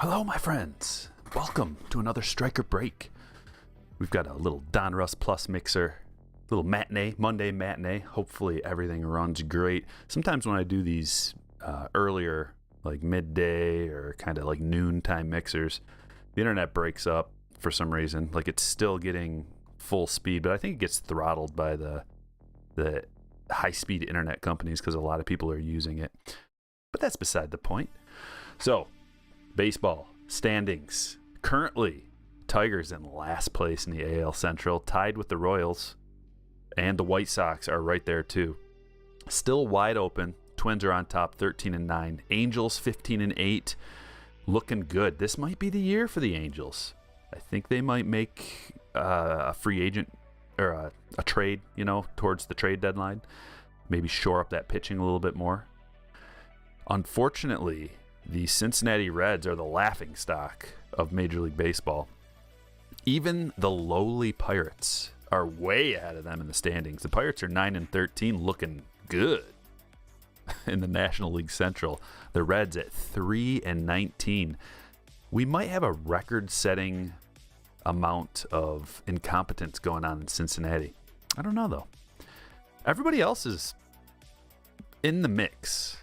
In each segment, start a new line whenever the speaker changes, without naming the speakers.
Hello, my friends. Welcome to another Striker Break. We've got a little Donruss Plus mixer, little matinee, Monday matinee. Hopefully everything runs great. Sometimes when I do these earlier, like midday or kind of like noontime mixers, the internet breaks up for some reason. Like it's still getting full speed, but I think it gets throttled by the high-speed internet companies because a lot of people are using it. But that's beside the point. So, baseball standings. Currently, Tigers in last place in the AL Central, tied with the Royals, and the White Sox are right there too. Still wide open. Twins are on top, 13-9. Angels 15-8, looking good. This might be the year for the Angels. I think they might make a free agent or a trade, towards the trade deadline. Maybe shore up that pitching a little bit more. Unfortunately, the Cincinnati Reds are the laughingstock of Major League Baseball. Even the lowly Pirates are way ahead of them in the standings. The Pirates are 9-13, looking good in the National League Central. The Reds at 3-19. We might have a record-setting amount of incompetence going on in Cincinnati. I don't know, though. Everybody else is in the mix.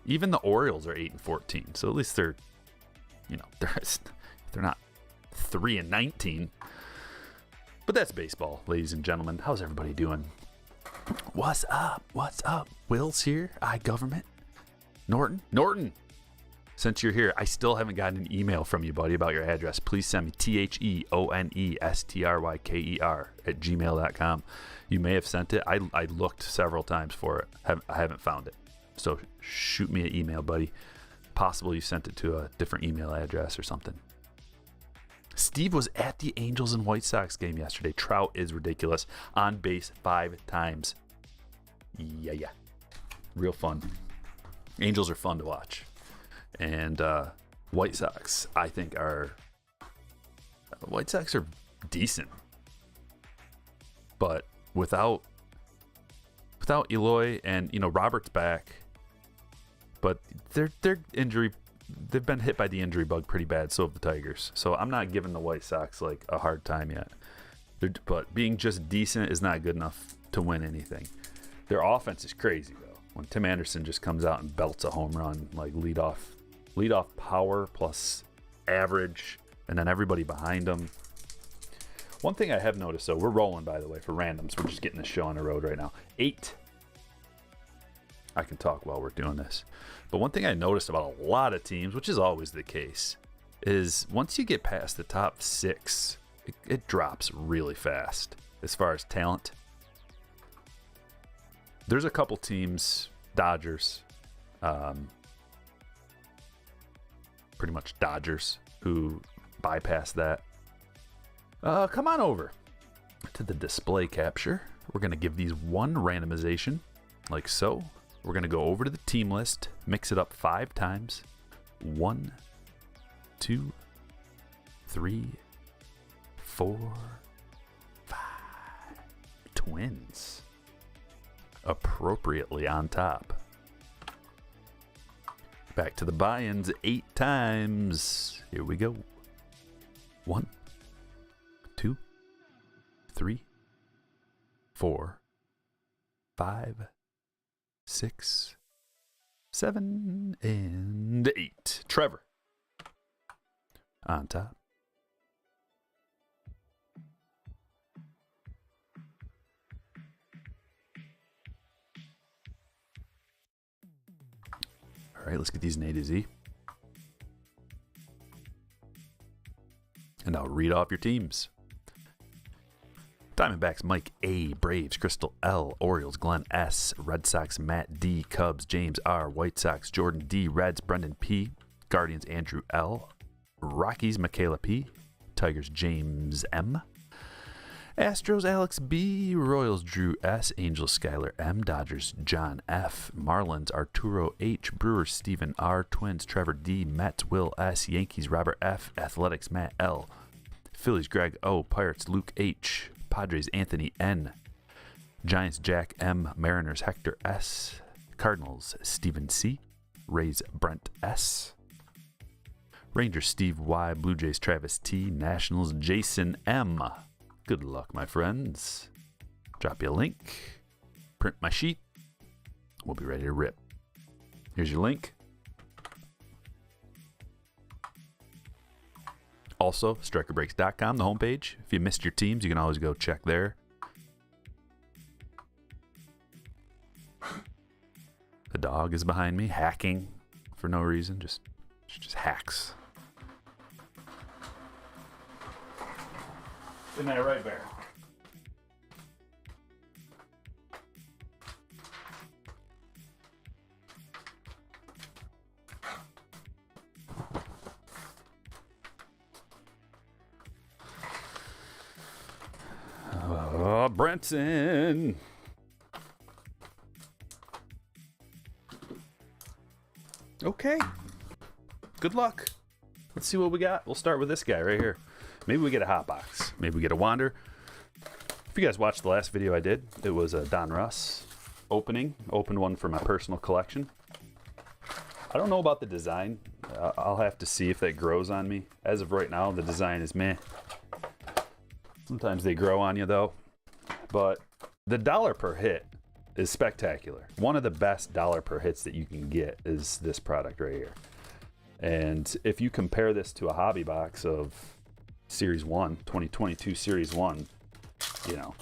Even the Orioles are 8-14, so at least they're not 3-19. But that's baseball, ladies and gentlemen. How's everybody doing? What's up? What's up? Will's here. iGovernment. Norton. Since you're here, I still haven't gotten an email from you, buddy, about your address. Please send me THEONESTRYKER@gmail.com. You may have sent it. I looked several times for it. I haven't found it. So shoot me an email, buddy. Possible you sent it to a different email address or something. Steve was at the Angels and White Sox game yesterday. Trout is ridiculous. On base 5 times. Yeah. Real fun. Angels are fun to watch. And White Sox, I think, White Sox are decent. But without Eloy and, Robert's back. But they've been hit by the injury bug pretty bad, so have the Tigers. So I'm not giving the White Sox like a hard time yet. But being just decent is not good enough to win anything. Their offense is crazy though. When Tim Anderson just comes out and belts a home run, like leadoff power plus average, and then everybody behind him. One thing I have noticed, though, we're rolling, by the way, for randoms. We're just getting the show on the road right now. 8. I can talk while we're doing this. But one thing I noticed about a lot of teams, which is always the case, is once you get past the top 6, it drops really fast as far as talent. There's a couple teams, Dodgers, pretty much Dodgers, who bypass that. Come on over to the display capture. We're going to give these one randomization, like so. We're going to go over to the team list, mix it up 5 times. 1, 2, 3, 4, 5. Twins. Appropriately on top. Back to the buy-ins 8 times. Here we go. 1, 2, 3, 4, 5, 6, 7, and 8. Trevor on top. All right, let's get these in A to Z. And I'll read off your teams. Diamondbacks, Mike A. Braves, Crystal L. Orioles, Glenn S. Red Sox, Matt D. Cubs, James R. White Sox, Jordan D. Reds, Brendan P. Guardians, Andrew L. Rockies, Michaela P. Tigers, James M. Astros, Alex B. Royals, Drew S. Angels, Skylar M. Dodgers, John F. Marlins, Arturo H. Brewers, Stephen R. Twins, Trevor D. Mets, Will S. Yankees, Robert F. Athletics, Matt L. Phillies, Greg O. Pirates, Luke H. Padres, Anthony N. Giants, Jack M. Mariners, Hector S. Cardinals, Stephen C. Rays, Brent S. Rangers Steve Y, Blue Jays Travis T, Nationals Jason M. Good luck, my friends. Drop you a link. Print my sheet. We'll be ready to rip. Here's your link. Also, strikerbreaks.com, the homepage. If you missed your teams, you can always go check there. The dog is behind me, hacking for no reason. Just hacks. Isn't that right, Bear? Oh, Brenton. Okay. Good luck. Let's see what we got. We'll start with this guy right here. Maybe we get a hot box. Maybe we get a wander. If you guys watched the last video I did, it was a Donruss opening. Opened one for my personal collection. I don't know about the design. I'll have to see if that grows on me. As of right now, the design is meh. Sometimes they grow on you though. But the dollar per hit is spectacular. One of the best dollar per hits that you can get is this product right here. And if you compare this to a hobby box of Series 1, 2022 Series 1, you know,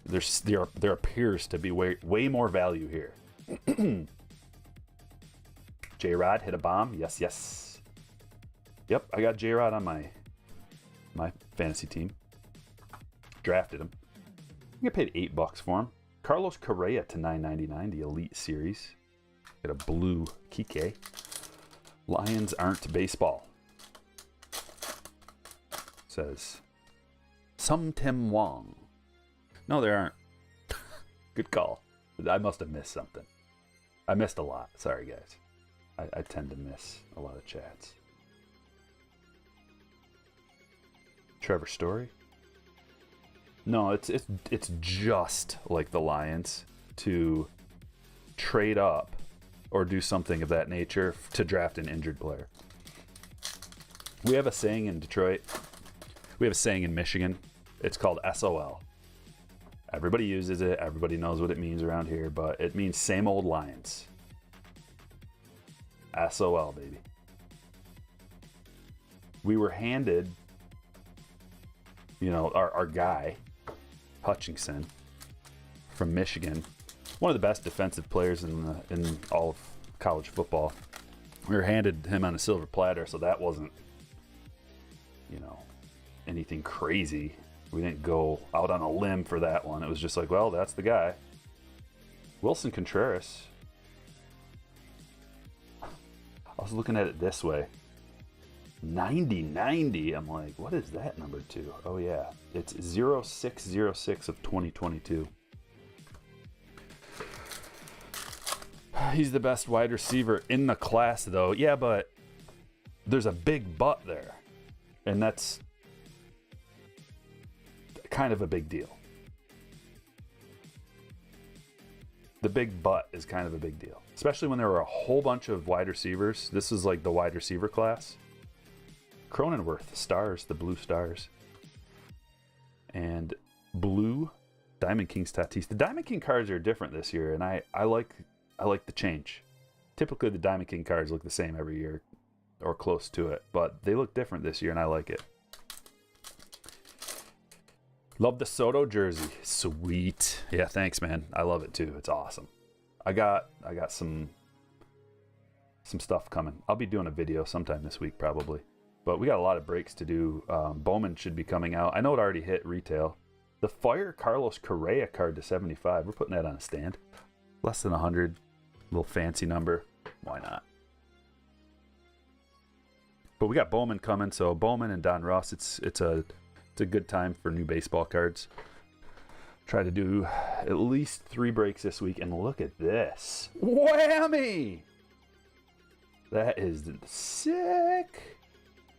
there appears to be way more value here. J-Rod hit a bomb. Yes. Yep, I got J-Rod on my fantasy team. Drafted him. I get paid $8 for him. Carlos Correa to $9.99, the Elite Series. Got a blue Kike. Lions aren't baseball. Says Sum Tim Wong. No, they aren't. Good call. I must have missed something. I missed a lot. Sorry, guys. I tend to miss a lot of chats. Trevor Story. No, it's just like the Lions to trade up or do something of that nature to draft an injured player. We have a saying in Detroit. We have a saying in Michigan. It's called SOL. Everybody uses it. Everybody knows what it means around here, but it means same old Lions. SOL, baby. We were handed, our guy, Hutchinson, from Michigan, one of the best defensive players in all of college football. We were handed him on a silver platter, so that wasn't, anything crazy. We didn't go out on a limb for that one. It was just like, well, that's the guy. Wilson Contreras. I was looking at it this way. 90-90. I'm like, what is that number to? Oh, yeah. It's 0606 of 2022. He's the best wide receiver in the class, though. Yeah, but there's a big but there. And that's kind of a big deal. The big but is kind of a big deal. Especially when there were a whole bunch of wide receivers. This is like the wide receiver class. Cronenworth, stars, the blue stars. And blue Diamond King's Tatis. The Diamond King cards are different this year, and I like the change. Typically the Diamond King cards look the same every year or close to it, but they look different this year and I like it. Love the Soto jersey. Sweet. Yeah, thanks, man. I love it too. It's awesome. I got some stuff coming. I'll be doing a video sometime this week probably. But we got a lot of breaks to do. Bowman should be coming out. I know it already hit retail. The Fire Carlos Correa card to 75. We're putting that on a stand. Less than 100. Little fancy number. Why not? But we got Bowman coming. So Bowman and Donruss. It's a good time for new baseball cards. Try to do at least 3 breaks this week. And look at this. Whammy! That is sick.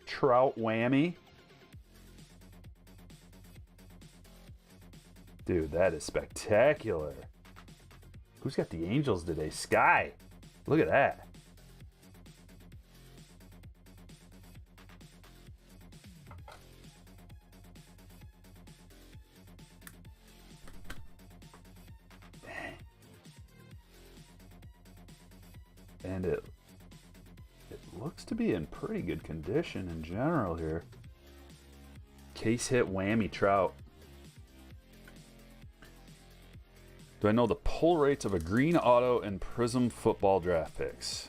Trout whammy. Dude, that is spectacular. Who's got the Angels today? Sky. Look at that. and it looks to be in pretty good condition in general here. Case hit whammy Trout. Do I know the pull rates of a green auto and Prism football draft picks?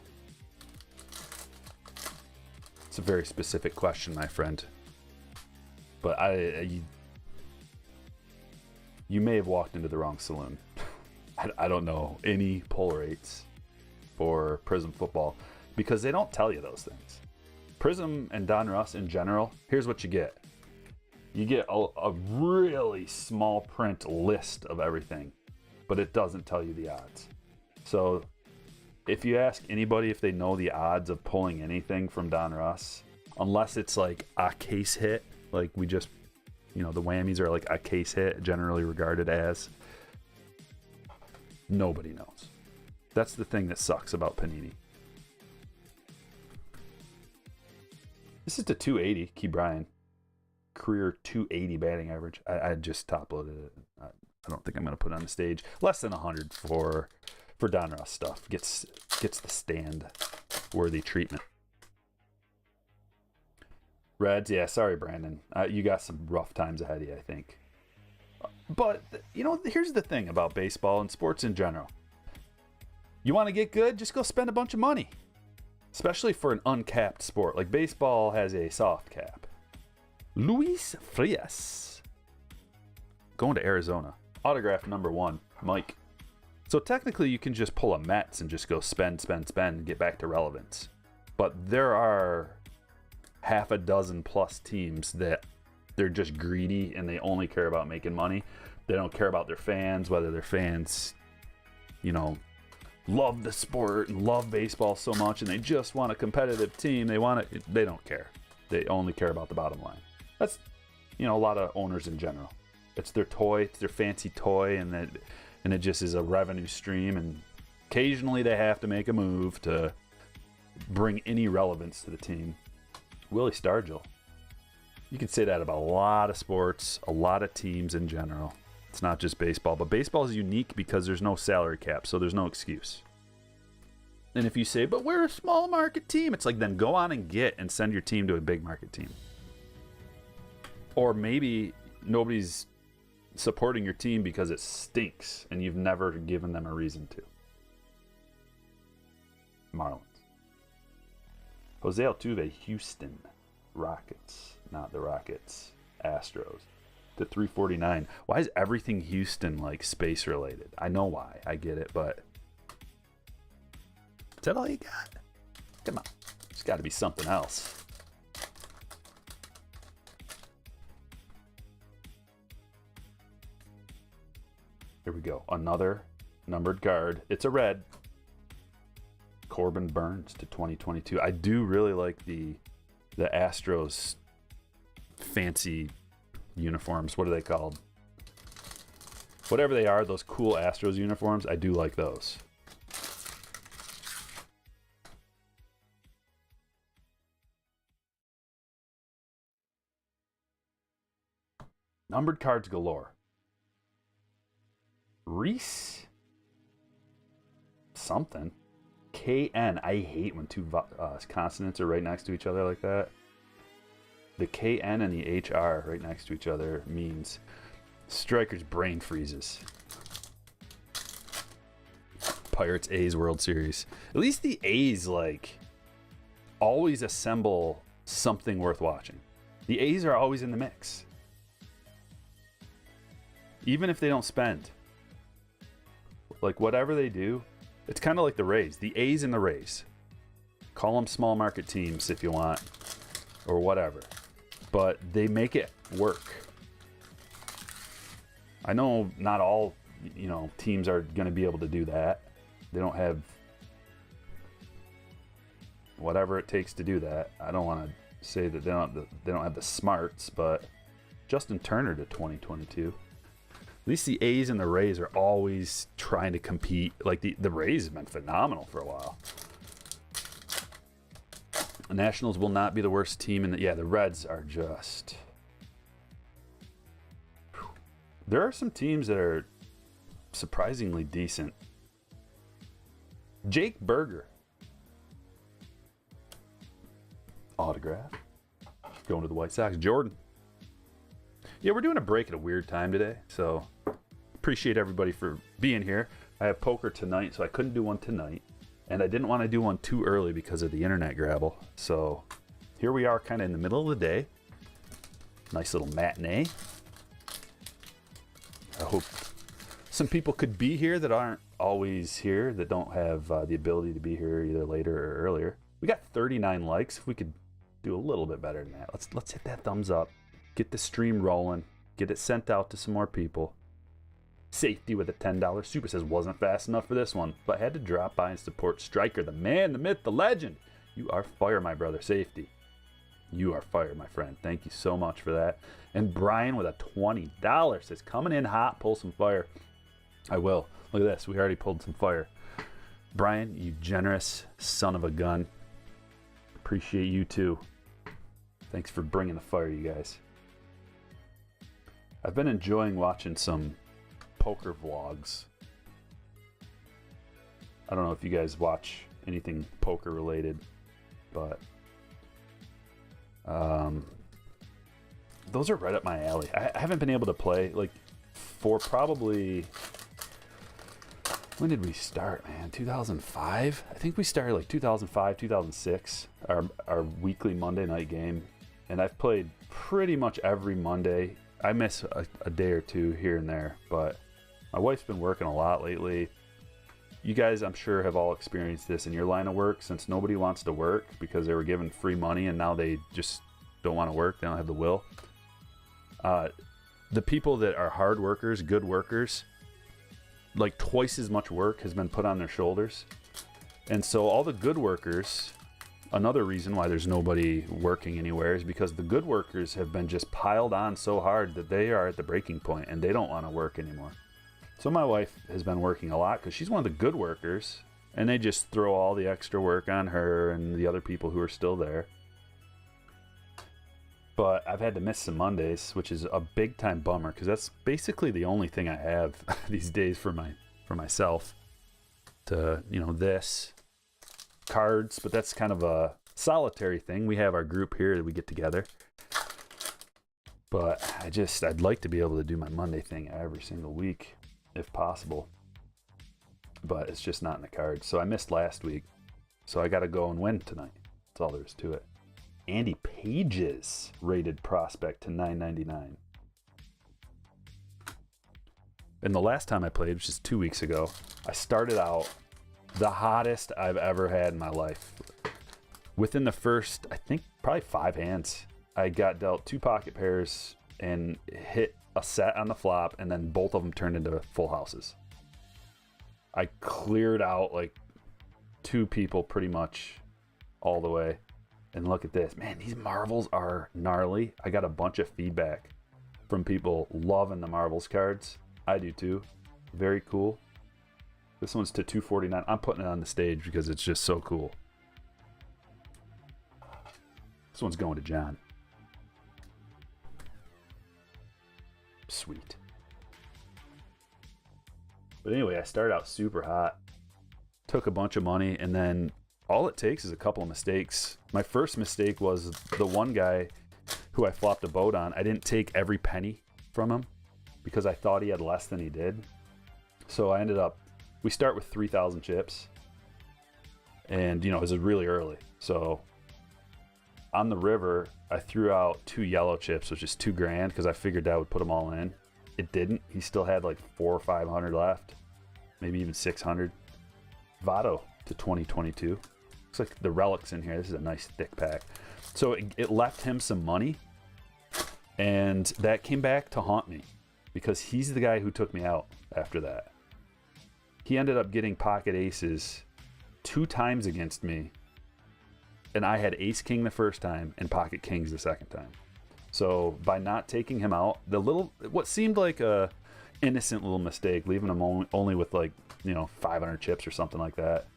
It's a very specific question, my friend. But you may have walked into the wrong saloon. I don't know any pull rates for Prism football because they don't tell you those things. Prism and Donruss in general, here's what you get. You get a really small print list of everything, but it doesn't tell you the odds. So if you ask anybody if they know the odds of pulling anything from Donruss, unless it's like a case hit, like we just, the whammies are like a case hit, generally regarded as, nobody knows. That's the thing that sucks about Panini. This is to 280, Key Bryan. Career 280 batting average. I just top loaded it. I don't think I'm going to put it on the stage. Less than 100 for Donruss stuff. Gets the stand worthy treatment. Reds, yeah, sorry, Brandon. You got some rough times ahead of you, I think. But, here's the thing about baseball and sports in general. You want to get good? Just go spend a bunch of money. Especially for an uncapped sport. Like baseball has a soft cap. Luis Frias. Going to Arizona. Autograph number 1, Mike. So technically you can just pull a Mets and just go spend, and get back to relevance. But there are half a dozen plus teams that they're just greedy and they only care about making money. They don't care about their fans, whether their fans, love the sport and love baseball so much and they just want a competitive team. They don't care. They only care about the bottom line. That's, a lot of owners in general. It's their toy, it's their fancy toy, and it just is a revenue stream. And occasionally they have to make a move to bring any relevance to the team. Willie Stargell. You can say that about a lot of sports, a lot of teams in general. It's not just baseball, but baseball is unique because there's no salary cap, so there's no excuse. And if you say, but we're a small market team, it's like, then go on and send your team to a big market team. Or maybe nobody's supporting your team because it stinks and you've never given them a reason to. Marlins. Jose Altuve, Houston Rockets, not the Rockets, Astros. To 349. Why is everything Houston like space related? I know why. I get it, but is that all you got? Come on. There's got to be something else. Here we go. Another numbered card. It's a red. Corbin Burns to 2022. I do really like the Astros fancy uniforms. What are they called? Whatever they are, those cool Astros uniforms, I do like those. Numbered cards galore. Reese something. KN. I hate when two consonants are right next to each other like that. The KN and the HR right next to each other means striker's brain freezes. Pirates A's World Series. At least the A's always assemble something worth watching. The A's are always in the mix. Even if they don't spend. Whatever they do, it's kind of like the Rays. The A's and the Rays. Call them small market teams if you want, or whatever. But they make it work. I know not all, teams are going to be able to do that. They don't have whatever it takes to do that. I don't want to say that they don't have the smarts, but Justin Turner to 2022. At least the A's and the Rays are always trying to compete. The Rays have been phenomenal for a while. The Nationals will not be the worst team the Reds are just. There are some teams that are surprisingly decent. Jake Berger Autograph. Going to the White Sox. Jordan. Yeah, we're doing a break at a weird time today, so appreciate everybody for being here. I have poker tonight, so I couldn't do one tonight, and I didn't want to do one too early because of the internet grabble. So here we are, kind of in the middle of the day. Nice little matinee. I hope some people could be here that aren't always here, that don't have the ability to be here either later or earlier. We got 39 likes. If we could do a little bit better than that, let's hit that thumbs up. Get the stream rolling. Get it sent out to some more people. Safety with a $10 super says, wasn't fast enough for this one, but had to drop by and support Striker, the man, the myth, the legend. You are fire, my brother. Safety. You are fire, my friend. Thank you so much for that. And Brian with a $20 says, coming in hot, pull some fire. I will. Look at this. We already pulled some fire. Brian, you generous son of a gun. Appreciate you too. Thanks for bringing the fire, you guys. I've been enjoying watching some poker vlogs. I don't know if you guys watch anything poker related, but those are right up my alley. I haven't been able to play like for probably, when did we start, man? 2005? I think we started like 2005, 2006, our weekly Monday night game. And I've played pretty much every Monday. I miss a day or two here and there, but my wife's been working a lot lately. You guys, I'm sure, have all experienced this in your line of work, since nobody wants to work because they were given free money and now they just don't want to work. They don't have the will. The people that are hard workers, good workers, like twice as much work has been put on their shoulders. And so all the good workers, another reason why there's nobody working anywhere is because the good workers have been just piled on so hard that they are at the breaking point and they don't want to work anymore. So my wife has been working a lot because she's one of the good workers, and they just throw all the extra work on her and the other people who are still there. But I've had to miss some Mondays, which is a big time bummer because that's basically the only thing I have these days for myself. To, you know, this, cards, but that's kind of a solitary thing. We have our group here that we get together. But I'd like to be able to do my Monday thing every single week if possible. But it's just not in the cards. So I missed last week. So I got to go and win tonight. That's all there is to it. Andy Page's rated prospect to $9.99. And the last time I played, which is 2 weeks ago, I started out the hottest I've ever had in my life. Within the first, I think, probably 5 hands, I got dealt 2 pocket pairs and hit a set on the flop, and then both of them turned into full houses. I cleared out like 2 people pretty much all the way. And look at this. Man, these marbles are gnarly. I got a bunch of feedback from people loving the marbles cards. I do too. Very cool. This one's to $249. I'm putting it on the stage because it's just so cool. This one's going to John. Sweet. But anyway, I started out super hot. Took a bunch of money, and then all it takes is a couple of mistakes. My first mistake was the one guy who I flopped a boat on. I didn't take every penny from him because I thought he had less than he did. So I ended up, we start with 3,000 chips. And, you know, it was really early. So on the river, I threw out 2 yellow chips, which is $2,000 because I figured that would put them all in. It didn't. He still had like 400 or 500 left, maybe even 600. Votl to 2022. Looks like the relics in here. This is a nice thick pack. So it left him some money, and that came back to haunt me because he's the guy who took me out after that. He ended up getting pocket aces 2 times against me, and I had ace king the first time and pocket kings the second time. So by not taking him out, what seemed like a innocent little mistake, leaving him only with like, you know, 500 chips or something like that,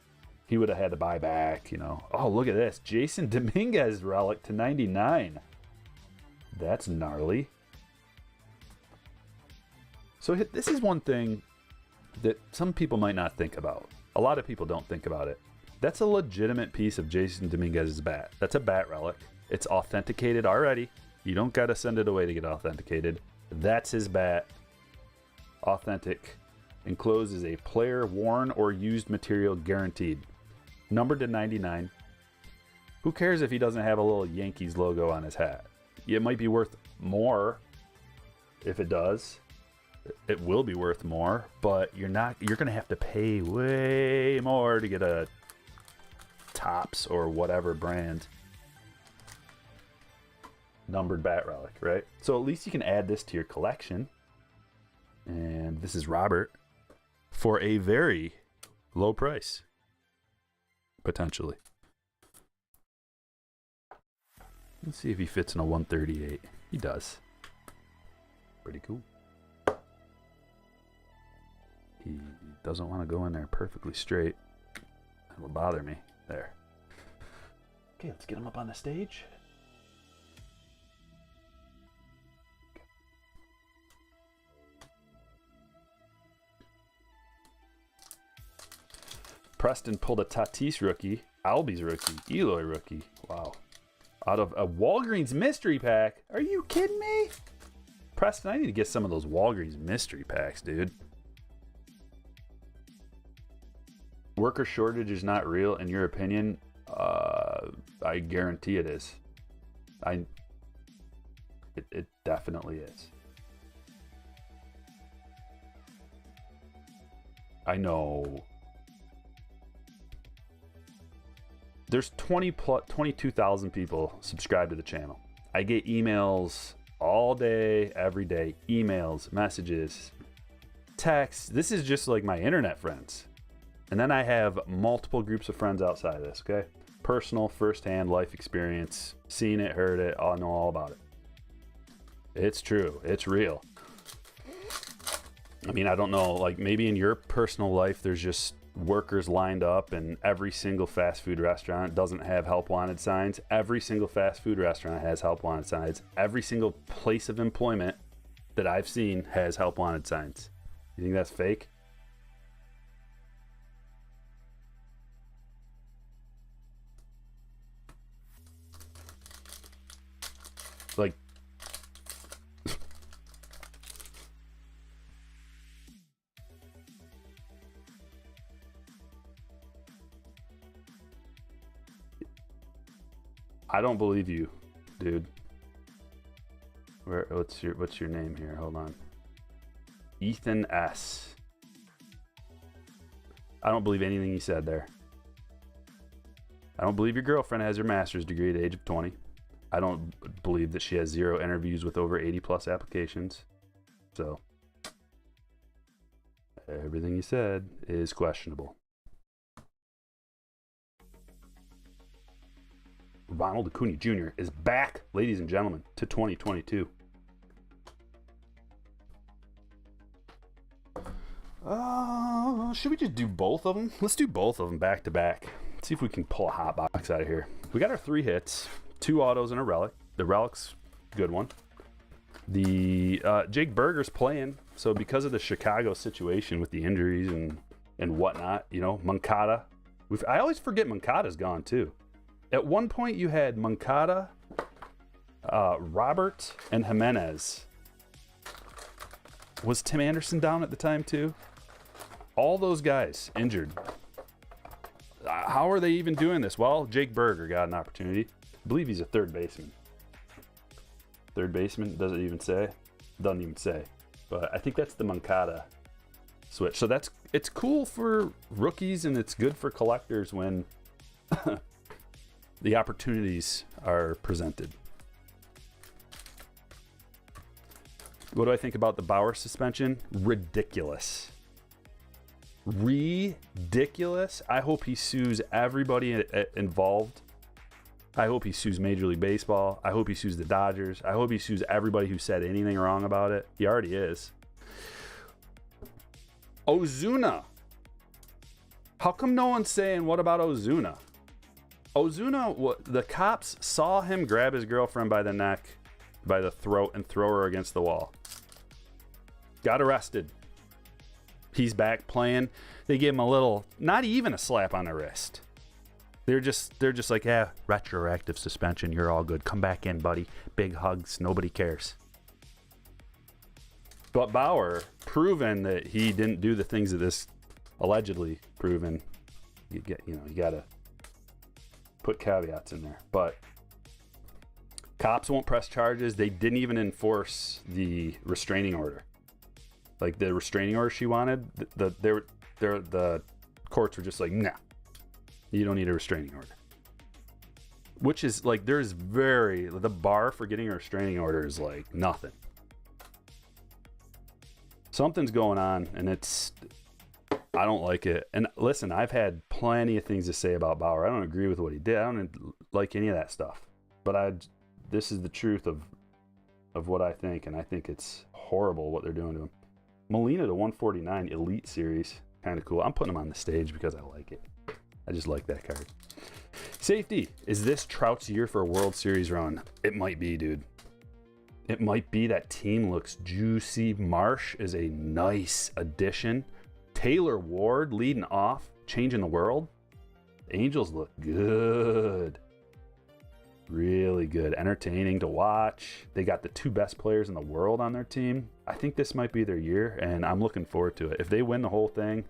he would have had to buy back, you know. Oh, look at this. Jason Dominguez relic to 99. That's gnarly. So this is one thing that some people might not think about. A lot of people don't think about it. That's a legitimate piece of Jason Dominguez's bat. That's a bat relic. It's authenticated already. You don't got to send it away to get authenticated. That's his bat. Authentic. Enclosed is a player worn or used material guaranteed. Numbered to 99. Who cares if he doesn't have a little Yankees logo on his hat? It might be worth more if it does. It will be worth more, but you're going to have to pay way more to get a Topps or whatever brand numbered bat relic, right? So at least you can add this to your collection. And this is Robert for a very low price, potentially. Let's see if he fits in a 138. He does. Pretty cool. He doesn't want to go in there perfectly straight. That will bother me. There. Okay, let's get him up on the stage. Preston pulled a Tatis rookie, Albies rookie, Eloy rookie. Wow. Out of a Walgreens mystery pack. Are you kidding me? Preston, I need to get some of those Walgreens mystery packs, dude. Worker shortage is not real, in your opinion? I guarantee it is. It definitely is. I know. There's 22,000 people subscribed to the channel. I get emails all day, every day. Emails, messages, texts. This is just like my internet friends. And then I have multiple groups of friends outside of this, okay? Personal, firsthand life experience. Seen it, heard it, I know all about it. It's true. It's real. I mean, I don't know, like maybe in your personal life, there's just workers lined up and every single fast food restaurant doesn't have help wanted signs. Every single fast food restaurant has help wanted signs. Every single place of employment that I've seen has help wanted signs. You think that's fake? Like, I don't believe you, dude. What's your name here? Hold on. Ethan S. I don't believe anything you said there. I don't believe your girlfriend has her master's degree at the age of 20. I don't believe that she has 0 interviews with over 80 plus applications. So everything you said is questionable. Ronald Acuna Jr. is back, ladies and gentlemen, to 2022. Should we just do both of them? Let's do both of them back to back. See if we can pull a hot box out of here. We got our 3 hits, 2 autos and a relic. The relic's a good one. The Jake Berger's playing, so because of the Chicago situation with the injuries and whatnot, you know, Moncada. I always forget Moncada's gone too. At one point you had Moncada, Robert, and Jimenez. Was Tim Anderson down at the time too? All those guys injured. How are they even doing this? Well, Jake Berger got an opportunity. I believe he's a third baseman. Third baseman, does it even say? Doesn't even say. But I think that's the Moncada switch. So it's cool for rookies and it's good for collectors when the opportunities are presented. What do I think about the Bauer suspension? Ridiculous. Ridiculous. I hope he sues everybody involved. I hope he sues Major League Baseball. I hope he sues the Dodgers. I hope he sues everybody who said anything wrong about it. He already is. Ozuna. How come no one's saying, what about Ozuna? Ozuna, the cops saw him grab his girlfriend by the neck, by the throat, and throw her against the wall. Got arrested. He's back playing. They gave him a little, not even a slap on the wrist. They're just like, yeah, retroactive suspension. You're all good. Come back in, buddy. Big hugs. Nobody cares. But Bauer, proven that he didn't do the things that this allegedly proven. You gotta put caveats in there. But cops won't press charges. They didn't even enforce the restraining order. Like the restraining order she wanted, the courts were just like, nah, you don't need a restraining order. Which is like, the bar for getting a restraining order is like nothing. Something's going on, and I don't like it. And listen, I've had plenty of things to say about Bauer. I don't agree with what he did. I don't like any of that stuff. But this is the truth of what I think, and I think it's horrible what they're doing to him. Molina to 149 Elite Series, kind of cool. I'm putting him on the stage because I like it. I just like that card. Safety. Is this Trout's year for a World Series run? It might be, dude. It might be. That team looks juicy. Marsh is a nice addition. Taylor Ward leading off, changing the world. Angels look good. Really good. Entertaining to watch. They got the 2 best players in the world on their team. I think this might be their year, and I'm looking forward to it. If they win the whole thing,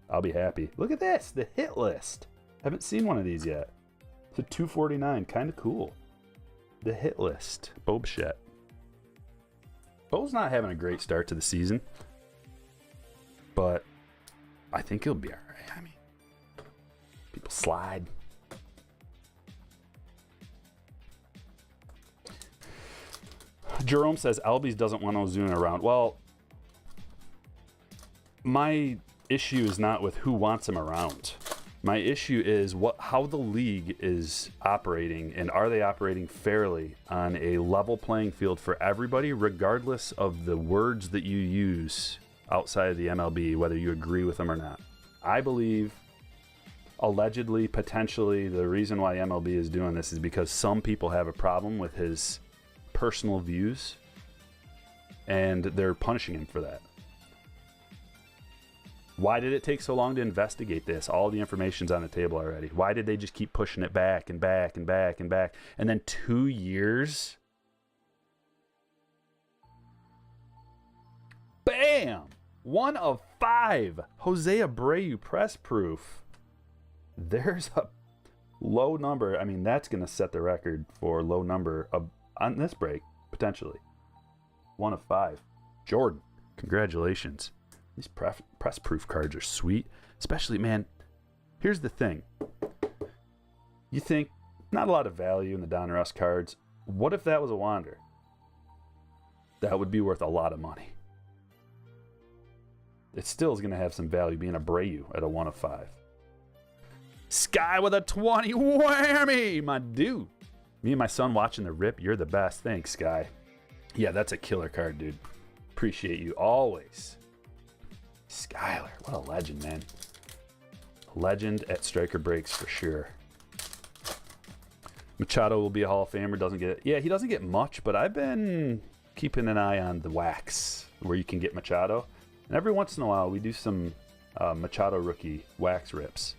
I'll be happy. Look at this, the hit list. Haven't seen one of these yet. It's a 249, kind of cool. The hit list, Bo Bichette. Bo's not having a great start to the season, but I think he'll be all right. I mean, people slide. Jerome says Albies doesn't want Ozuna around. Well, my issue is not with who wants him around. My issue is how the league is operating, and are they operating fairly on a level playing field for everybody, regardless of the words that you use outside of the MLB, whether you agree with them or not. I believe, allegedly, potentially, the reason why MLB is doing this is because some people have a problem with his personal views, and they're punishing him for that. Why did it take so long to investigate this? All the information's on the table already. Why did they just keep pushing it back and back and back and back? And then 2 years? Bam! 1 of 5. Jose Abreu press proof. There's a low number. I mean, that's going to set the record for low number on this break, potentially. 1 of 5. Jordan, congratulations. These press proof cards are sweet. Especially, man, here's the thing. You think, not a lot of value in the Donruss cards. What if that was a Wander? That would be worth a lot of money. It still is going to have some value being Abreu at a 1 of 5. Sky with a 20. Whammy, my dude. Me and my son watching the rip. You're the best. Thanks, Sky. Yeah, that's a killer card, dude. Appreciate you always. Skyler, what a legend, man. Legend at Striker Breaks for sure. Machado will be a Hall of Famer. Doesn't get it. Yeah, he doesn't get much, but I've been keeping an eye on the wax where you can get Machado. And every once in a while, we do some Machado rookie wax rips.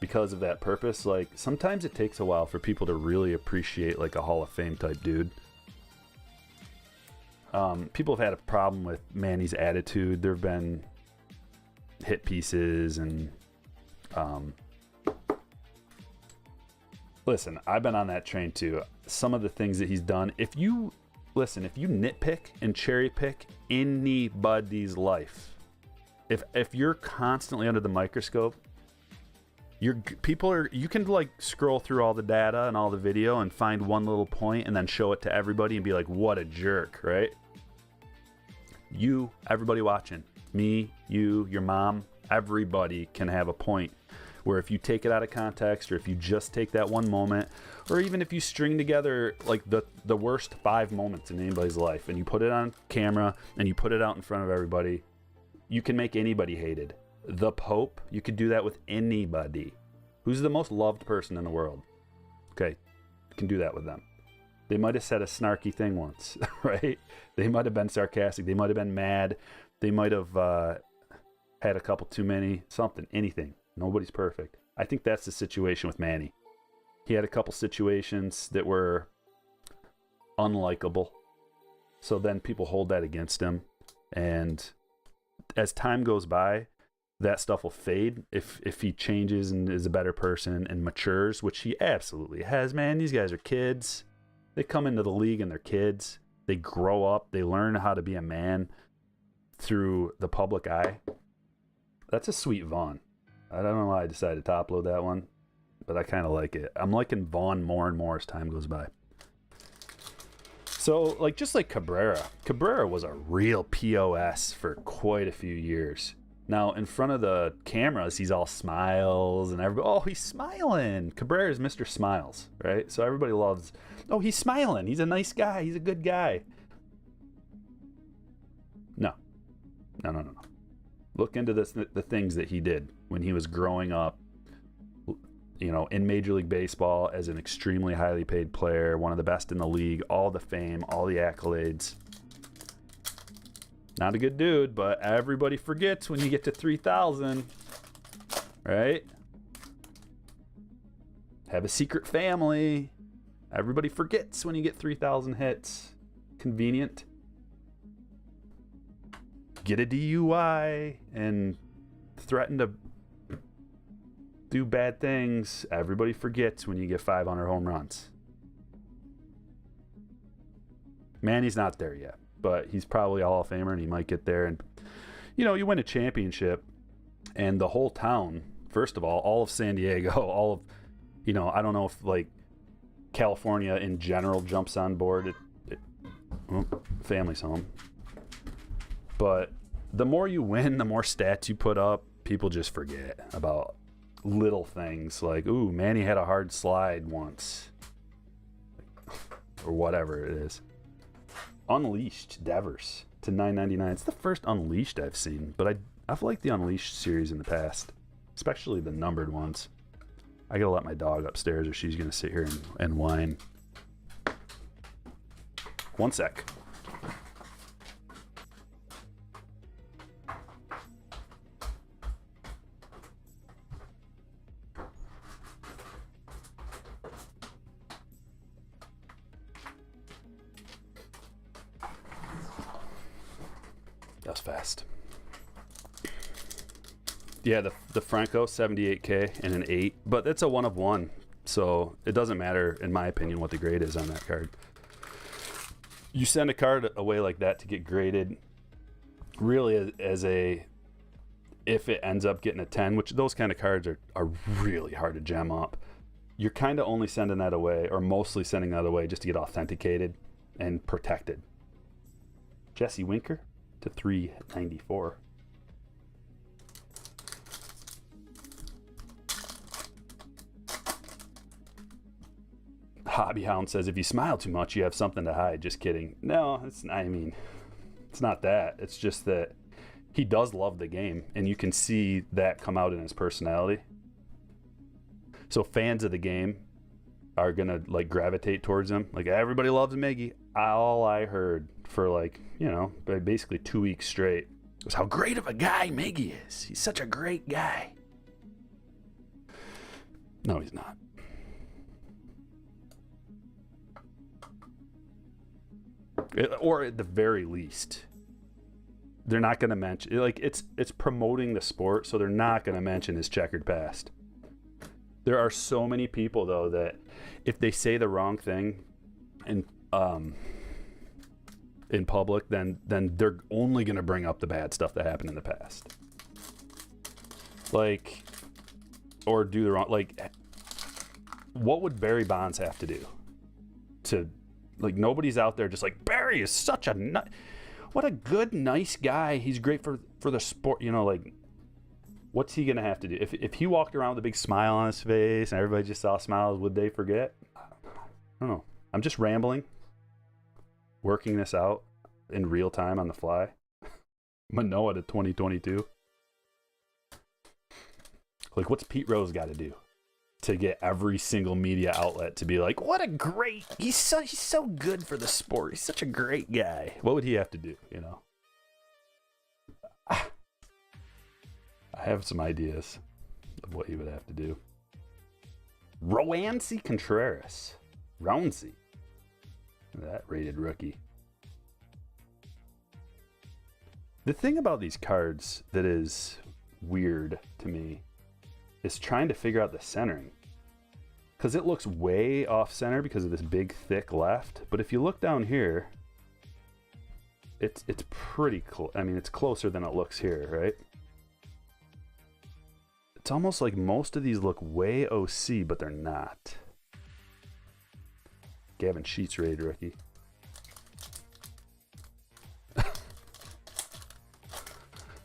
Because of that purpose, like sometimes it takes a while for people to really appreciate like a Hall of Fame type dude. People have had a problem with Manny's attitude. There have been hit pieces and listen, I've been on that train too. Some of the things that he's done, if you nitpick and cherry pick anybody's life, if you're constantly under the microscope, you can like scroll through all the data and all the video and find one little point and then show it to everybody and be like, what a jerk, right? You, everybody watching, me, you, your mom, everybody can have a point where if you take it out of context, or if you just take that one moment, or even if you string together like the worst 5 moments in anybody's life and you put it on camera and you put it out in front of everybody, you can make anybody hated. The Pope, you could do that with anybody. Who's the most loved person in the world? Okay, you can do that with them. They might have said a snarky thing once, right? They might have been sarcastic. They might have been mad. They might have had a couple too many, something, anything. Nobody's perfect. I think that's the situation with Manny. He had a couple situations that were unlikable. So then people hold that against him. And as time goes by, that stuff will fade if he changes and is a better person and matures, which he absolutely has, man. These guys are kids. They come into the league and they're kids. They grow up. They learn how to be a man through the public eye. That's a sweet Vaughn. I don't know why I decided to top load that one, but I kind of like it. I'm liking Vaughn more and more as time goes by. So, like, just like Cabrera. Cabrera was a real POS for quite a few years. Now, in front of the cameras, he's all smiles and everybody, oh, he's smiling. Cabrera is Mr. Smiles, right? So everybody loves, oh, he's smiling. He's a nice guy. He's a good guy. No. Look into the things that he did when he was growing up, you know, in Major League Baseball as an extremely highly paid player, one of the best in the league, all the fame, all the accolades. Not a good dude, but everybody forgets when you get to 3,000, right? Have a secret family. Everybody forgets when you get 3,000 hits. Convenient. Get a DUI and threaten to do bad things. Everybody forgets when you get 500 home runs. Manny's not there yet, but he's probably a Hall of Famer and he might get there. And, you know, you win a championship and the whole town, first of all of San Diego, all of, you know, I don't know if like California in general jumps on board. Family's home. But the more you win, the more stats you put up, people just forget about little things like, ooh, Manny had a hard slide once. Or whatever it is. Unleashed Devers to $9.99. It's the first Unleashed I've seen, but I've liked the Unleashed series in the past, especially the numbered ones. I gotta let my dog upstairs or she's gonna sit here and whine. One sec. That was fast. Yeah, the Franco 78K and an 8, but it's a 1 of 1, so it doesn't matter in my opinion what the grade is on that card. You send a card away like that to get graded really as a, if it ends up getting a 10, which those kind of cards are really hard to gem up, you're kind of only sending that away, or mostly sending that away just to get authenticated and protected. Jesse Winker to $3.94. Hobby Hound says, if you smile too much, you have something to hide. Just kidding. No, it's not that. It's just that he does love the game, and you can see that come out in his personality. So fans of the game are going to like gravitate towards him. Like, everybody loves Miggy. All I heard for like, you know, basically 2 weeks straight was how great of a guy Miggy is. He's such a great guy. No, he's not. Or at the very least, they're not going to mention, like, it's promoting the sport, so they're not going to mention his checkered past. There are so many people though that if they say the wrong thing in public, then they're only going to bring up the bad stuff that happened in the past. Like, or do the wrong, like, what would Barry Bonds have to do to, like, nobody's out there just like, Barry is such a what a good, nice guy. He's great for the sport. You know, like, what's he going to have to do? If he walked around with a big smile on his face and everybody just saw smiles, would they forget? I don't know. I'm just rambling, working this out in real time on the fly. Manoah to 2022. Like, what's Pete Rose got to do to get every single media outlet to be like, what a great, he's so good for the sport. He's such a great guy. What would he have to do, you know? I have some ideas. of what he would have to do. Roansy Contreras. Roansy. That rated rookie. The thing about these cards that is weird to me is trying to figure out the centering. Because it looks way off center because of this big thick left. But if you look down here, it's pretty close. I mean, it's closer than it looks here, right? It's almost like most of these look way OC, but they're not. Gavin Sheets rated rookie.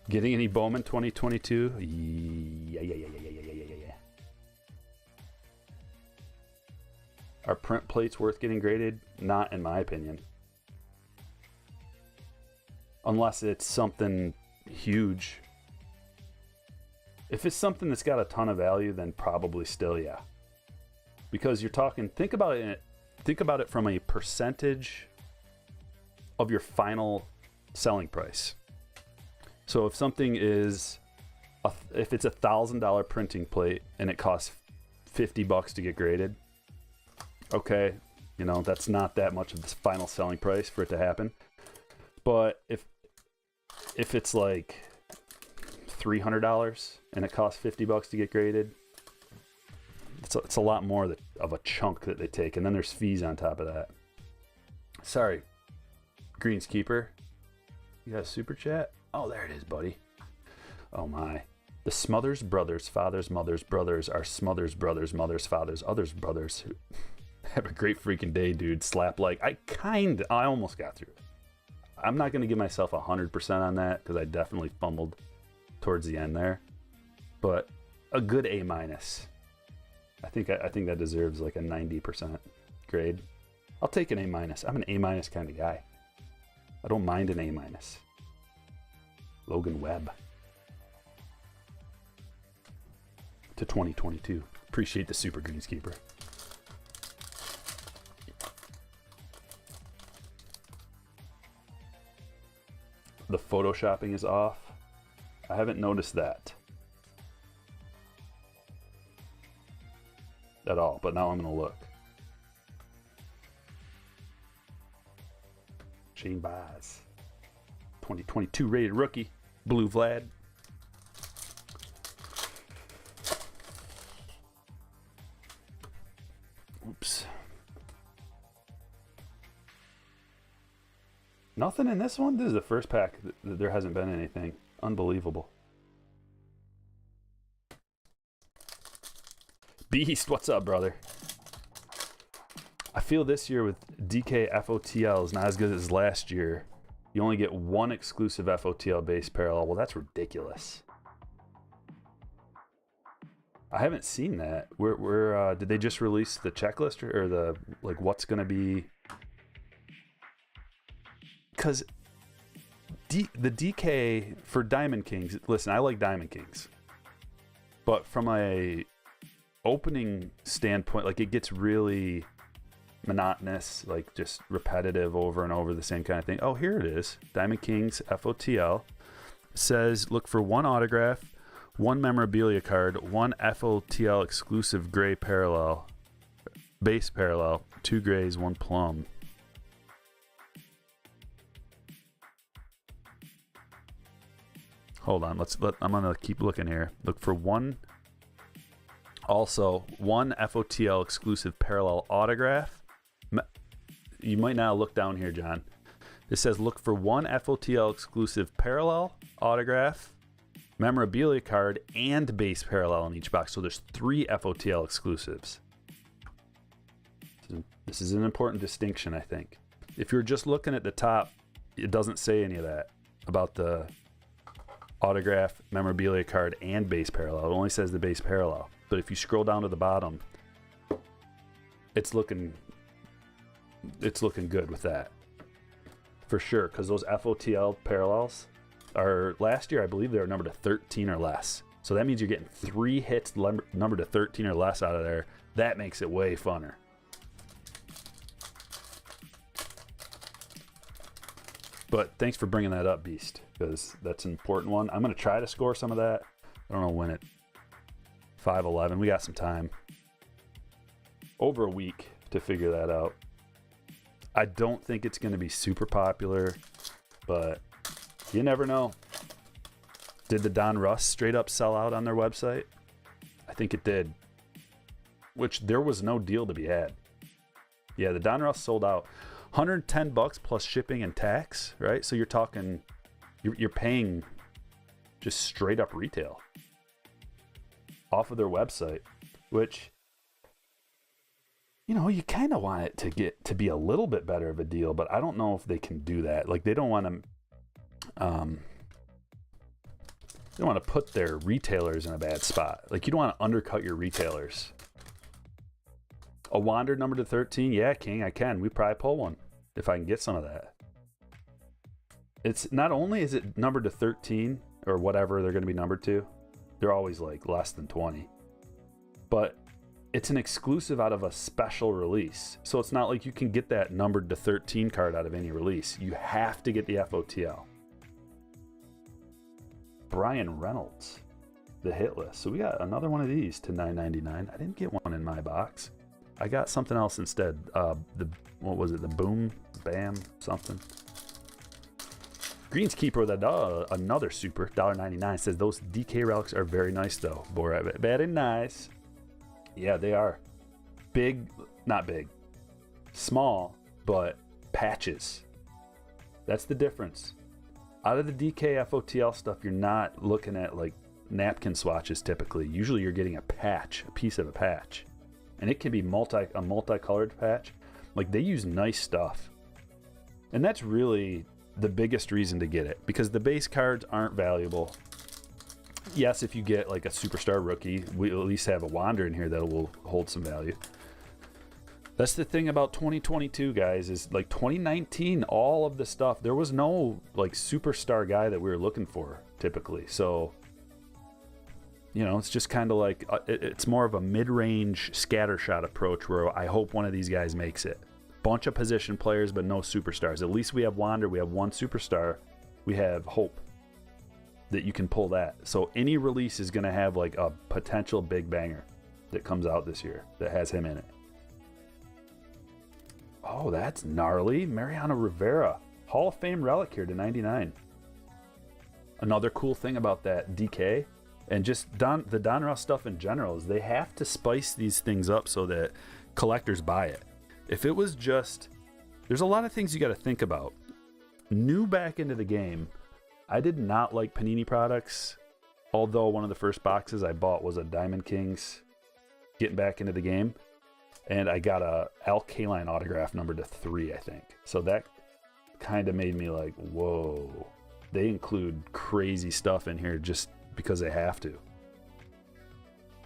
Getting any Bowman 2022? Yeah. Are print plates worth getting graded? Not in my opinion. Unless it's something huge. If it's something that's got a ton of value, then probably still, yeah. Because you're talking, think about it from a percentage of your final selling price. So if something is, if it's $1,000 printing plate and it costs $50 to get graded, okay, you know, that's not that much of the final selling price for it to happen. But if it's like $300 and it costs $50 to get graded, it's a lot more of a chunk that they take, and then there's fees on top of that. Sorry, Greenskeeper, you got a super chat? Oh, there it is, buddy. Oh my. The Smothers brothers, fathers, mothers, brothers are Smothers brothers, mothers, fathers, others, brothers. Have a great freaking day, dude. Slap like. I almost got through it. I'm not going to give myself 100% on that because I definitely fumbled towards the end there. But a good A-. I think that deserves like a 90% grade. I'll take an A-. I'm an A- kind of guy. I don't mind an A-. Logan Webb to 2022. Appreciate the super Greenskeeper. The photoshopping is off. I haven't noticed that at all, but now I'm going to look. Shane Baez, 2022 rated rookie. Blue Vlad. Oops. Nothing in this one? This is the first pack that there hasn't been anything. Unbelievable. Beast, what's up, brother? I feel this year with DK FOTL is not as good as last year. You only get one exclusive FOTL base parallel. Well, that's ridiculous. I haven't seen that. Where did they just release the checklist or the like? What's going to be? Because the DK for Diamond Kings. Listen, I like Diamond Kings, but from a opening standpoint, like it gets really monotonous, like just repetitive over and over, the same kind of thing. Oh, here it is. Diamond Kings FOTL says look for one autograph, one memorabilia card, one FOTL exclusive gray parallel, base parallel, 2 grays, 1 plum. Hold on, I'm gonna keep looking here. Look for one FOTL exclusive parallel autograph. You might now look down here, John. It says look for one FOTL exclusive parallel autograph, memorabilia card, and base parallel in each box. So there's 3 FOTL exclusives. This is an important distinction, I think. If you're just looking at the top, it doesn't say any of that about the autograph, memorabilia card, and base parallel. It only says the base parallel. But if you scroll down to the bottom, it's looking good with that. For sure, because those FOTL parallels are, last year I believe they were numbered to 13 or less. So that means you're getting 3 hits numbered to 13 or less out of there. That makes it way funner. But thanks for bringing that up, Beast, because that's an important one. I'm going to try to score some of that. I don't know when it 511. We got some time. Over a week to figure that out. I don't think it's going to be super popular, but you never know. Did the Donruss straight up sell out on their website? I think it did. Which there was no deal to be had. Yeah, the Donruss sold out. $110 plus shipping and tax, right? So you're talking, you're paying just straight up retail off of their website, which, you know, you kind of want it to get to be a little bit better of a deal, but I don't know if they can do that. Like, they don't want to put their retailers in a bad spot. Like, you don't want to undercut your retailers. A Wander number to 13? Yeah, King, I can. We probably pull one if I can get some of that. It's not only is it numbered to 13 or whatever they're going to be numbered to, they're always like less than 20, but it's an exclusive out of a special release. So it's not like you can get that numbered to 13 card out of any release. You have to get the FOTL. Brian Reynolds, the hit list. So we got another one of these to $9.99. I didn't get one in my box. I got something else instead. What was it? The Boom Bam something. Greenskeeper with another super, $1.99, says those DK relics are very nice though. Boy, very nice. Yeah, they are. Big, not big. Small, but patches. That's the difference. Out of the DK FOTL stuff, you're not looking at like napkin swatches typically. Usually you're getting a patch, a piece of a patch. And it can be a multicolored patch. Like, they use nice stuff. And that's really the biggest reason to get it, because the base cards aren't valuable. Yes, if you get like a superstar rookie, we at least have a Wander in here that will hold some value. That's the thing about 2022, guys, is like 2019, all of the stuff, there was no like superstar guy that we were looking for typically. So, you know, it's just kind of like, it's more of a mid-range scattershot approach where I hope one of these guys makes it. Bunch of position players, but no superstars. At least we have Wander, we have one superstar, we have hope that you can pull that. So any release is going to have like a potential big banger that comes out this year that has him in it. Oh, that's gnarly. Mariano Rivera, Hall of Fame relic here to 99. Another cool thing about that DK and just the Donruss stuff in general is they have to spice these things up so that collectors buy it. If it was just, there's a lot of things you got to think about. New back into the game, I did not like Panini products, although one of the first boxes I bought was a Diamond Kings getting back into the game. And I got a Al Kaline autograph number to 3, I think. So that kind of made me like, whoa. They include crazy stuff in here just because they have to.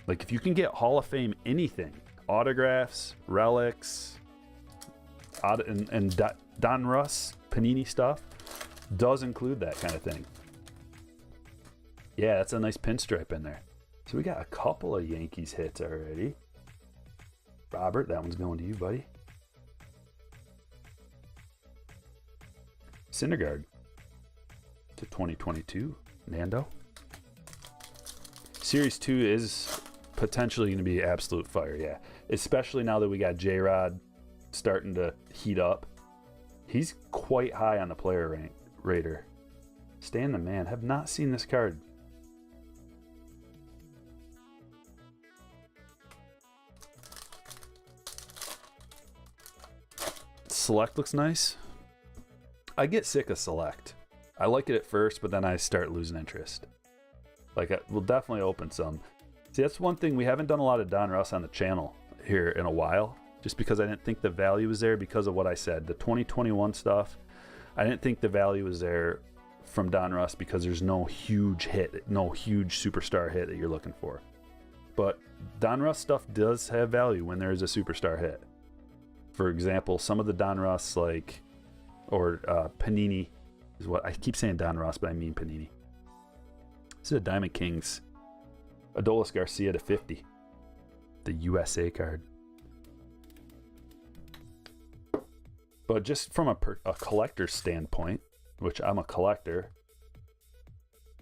Like, if you can get Hall of Fame anything, autographs, relics, and Donruss Panini stuff does include that kind of thing. Yeah, that's a nice pinstripe in there. So we got a couple of Yankees hits already. Robert, that one's going to you, buddy. Syndergaard to 2022. Nando. Series 2 is potentially going to be absolute fire, yeah. Especially now that we got J-Rod starting to heat up. He's quite high on the player rank rater. Stan the Man. Have not seen this card. Select looks nice. I get sick of Select. I like it at first, but then I start losing interest. Like, we'll definitely open some. See, that's one thing. We haven't done a lot of Donruss on the channel here in a while, just because I didn't think the value was there because of what I said. The 2021 stuff, I didn't think the value was there from Donruss because there's no huge hit, no huge superstar hit that you're looking for. But Donruss stuff does have value when there is a superstar hit. For example, some of the Donruss, like, or Panini, is what I keep saying Donruss, but I mean Panini. This is a Diamond Kings Adolis Garcia to 50, the USA card. But just from a collector's standpoint, which I'm a collector,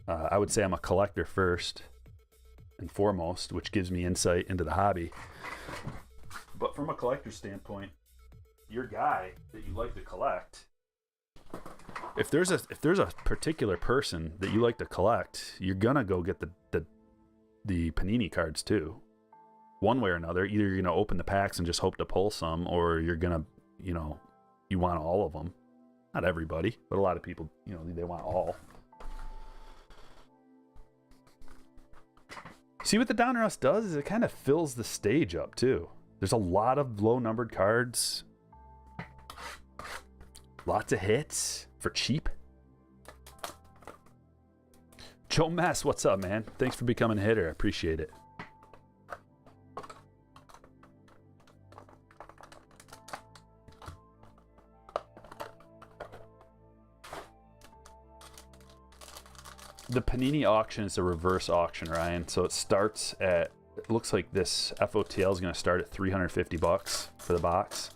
I would say I'm a collector first. and foremost, which gives me insight into the hobby. But from a collector's standpoint, your guy that you like to collect, if there's a particular person that you like to collect, you're gonna go get the Panini cards too. One way or another, either you're gonna open the packs and just hope to pull some, or you're gonna, you want all of them. Not everybody, but a lot of people, they want all. See what the Donruss does is it kind of fills the stage up too. There's a lot of low numbered cards. Lots of hits for cheap. Joe Mess, what's up, man? Thanks for becoming a hitter. I appreciate it. The Panini auction is a reverse auction, Ryan. So it starts at, it looks like this FOTL is going to start at $350 for the box.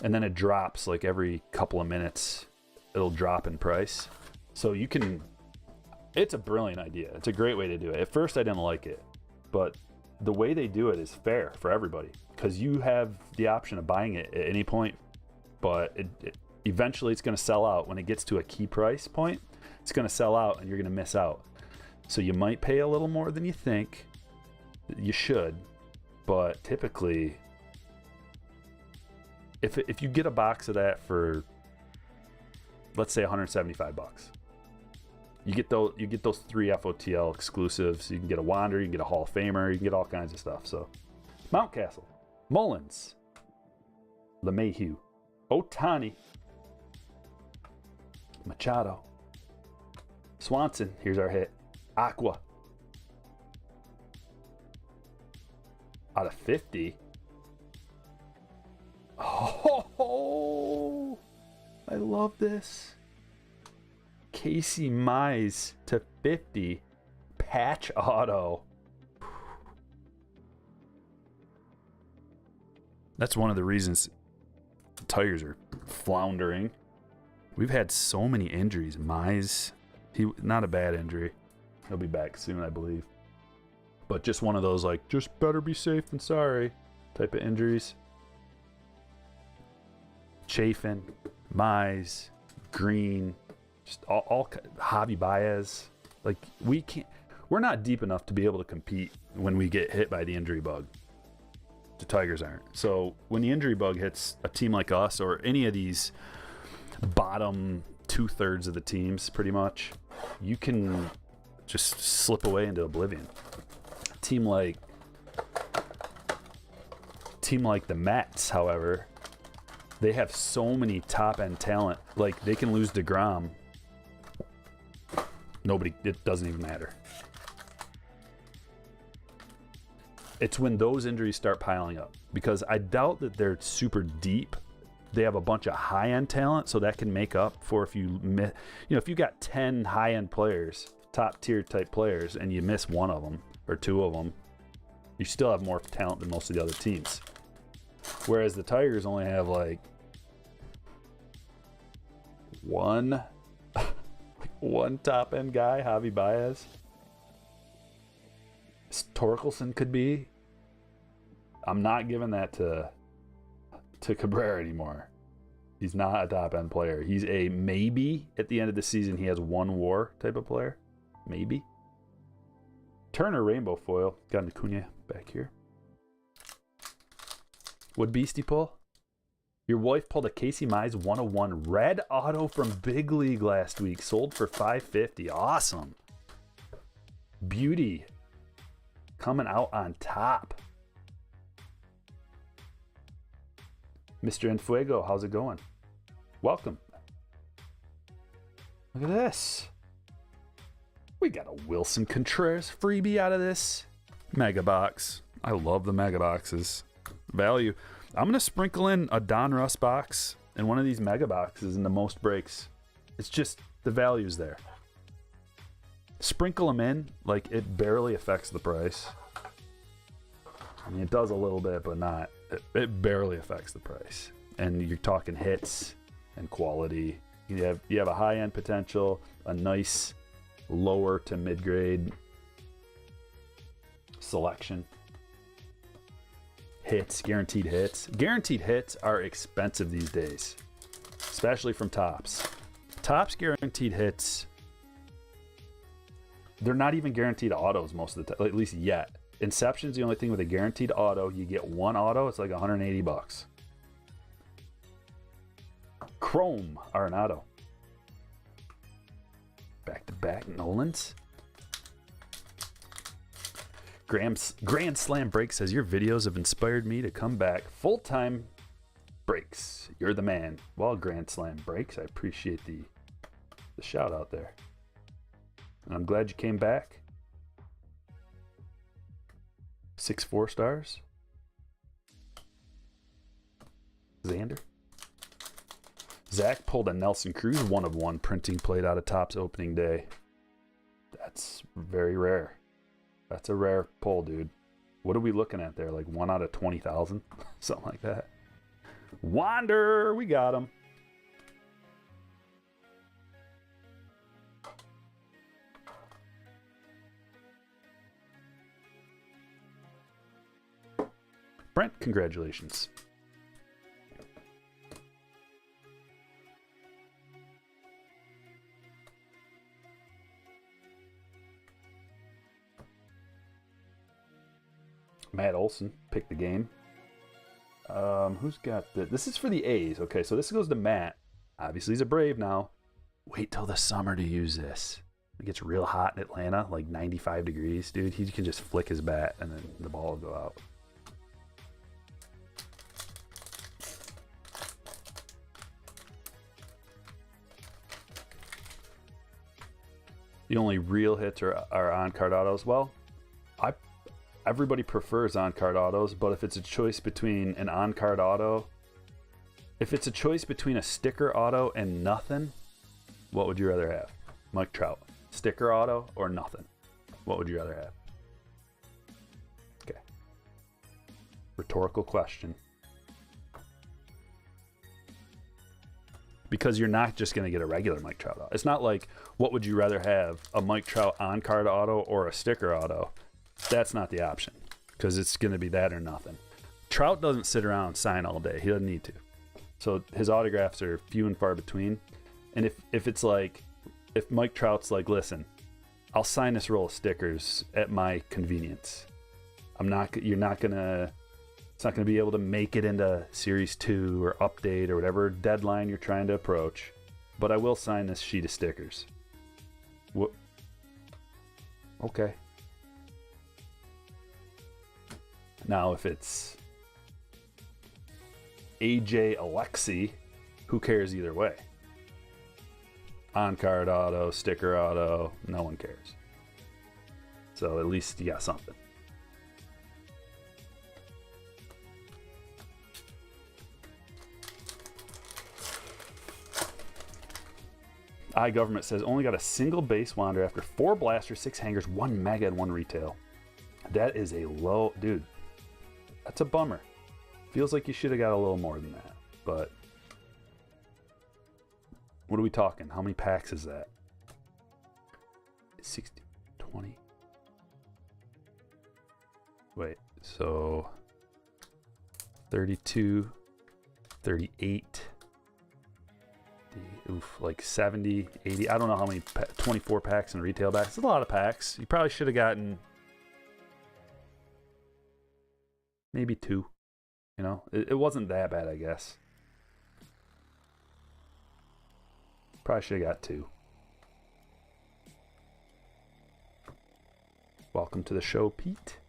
And then it drops like every couple of minutes. It'll drop in price. So you can, it's a brilliant idea. It's a great way to do it. At first I didn't like it, but the way they do it is fair for everybody because you have the option of buying it at any point, but eventually it's going to sell out when it gets to a key price point. It's going to sell out and you're going to miss out. So you might pay a little more than you think you should, but typically if you get a box of that for, let's say $175, you get those 3 FOTL exclusives. You can get a Wander, you can get a Hall of Famer, you can get all kinds of stuff. So Mountcastle, Mullins, LeMahieu, Ohtani, Machado, Swanson, here's our hit, Aqua, out of 50. Oh, I love this. Casey Mize to 50, patch auto. That's one of the reasons the Tigers are floundering. We've had so many injuries. Mize, not a bad injury. He'll be back soon, I believe. But just one of those, like, just better be safe than sorry type of injuries. Chafin, Mize, Green, just all Javi Baez. Like, we're not deep enough to be able to compete when we get hit by the injury bug. The Tigers aren't. So when the injury bug hits a team like us or any of these bottom 2/3 of the teams, pretty much, you can just slip away into oblivion. Team like the Mets, however, they have so many top-end talent. Like, they can lose DeGrom. It doesn't even matter. It's when those injuries start piling up. Because I doubt that they're super deep. They have a bunch of high-end talent, so that can make up for if you miss. If you got 10 high-end players, top-tier type players, and you miss one of them or 2 of them, you still have more talent than most of the other teams. Whereas the Tigers only have like one top end guy, Javi Baez. Torkelson could be. I'm not giving that to Cabrera anymore. He's not a top end player. He's a maybe at the end of the season. He has 1 WAR type of player, maybe. Turner rainbow foil. Got an Acuna back here. Would Beastie pull? Your wife pulled a Casey Mize 101 red auto from Big League last week. Sold for $550. Awesome. Beauty. Coming out on top. Mr. Enfuego, how's it going? Welcome. Look at this. We got a Wilson Contreras freebie out of this mega box. I love the mega boxes. Value. I'm going to sprinkle in a Donruss box and one of these mega boxes in the most breaks. It's just the value's there. Sprinkle them in, like, it barely affects the price. I mean, it does a little bit, but not. It barely affects the price. And you're talking hits and quality. You have a high-end potential, a nice lower to mid-grade selection. Hits, guaranteed hits. Guaranteed hits are expensive these days, especially from Topps. Topps guaranteed hits, they're not even guaranteed autos most of the time, at least yet. Inception's the only thing with a guaranteed auto. You get one auto, it's like 180 bucks. Chrome Arenado. Back-to-back Nolans. Grand Slam Break says, your videos have inspired me to come back full-time. Breaks, you're the man. Well, Grand Slam Breaks, I appreciate the shout out there. And I'm glad you came back. 6 4-stars. Xander. Zach pulled a Nelson Cruz 1/1 printing plate out of Topps opening day. That's very rare. That's a rare pull, dude. What are we looking at there? Like 1 out of 20,000? Something like that. Wander, we got him. Brent, congratulations. Matt Olson picked the game. Who's got this is for the A's. Okay, so this goes to Matt. Obviously, he's a Brave now. Wait till the summer to use this. It gets real hot in Atlanta, like 95 degrees, dude. He can just flick his bat and then the ball will go out. The only real hits are on-card autos. Well, everybody prefers on-card autos, but if it's a choice between an on-card auto, if it's a choice between a sticker auto and nothing, what would you rather have? Mike Trout, sticker auto or nothing? What would you rather have? Okay. Rhetorical question. Because you're not just going to get a regular Mike Trout auto. It's not like, what would you rather have, a Mike Trout on-card auto or a sticker auto? That's not the option, because it's going to be that or nothing. Trout doesn't sit around and sign all day. He doesn't need to. So his autographs are few and far between. And if it's like, if Mike Trout's like, listen, I'll sign this roll of stickers at my convenience. It's not going to be able to make it into Series 2 or update or whatever deadline you're trying to approach, but I will sign this sheet of stickers. What? Okay. Now, if it's AJ Alexi, who cares either way? On-card auto, sticker auto, no one cares. So at least you got something. iGovernment says, only got a single base wander after 4 blasters, 6 hangers, 1 mega, and 1 retail. That is a low... Dude, that's a bummer. Feels like you should have got a little more than that. But what are we talking? How many packs is that? 60, 20. Wait, so 32, 38... Oof, like 70, 80. I don't know how many, 24 packs in retail packs. It's a lot of packs. You probably should have gotten maybe 2. You know, it wasn't that bad, I guess. Probably should have got 2. Welcome to the show, Pete.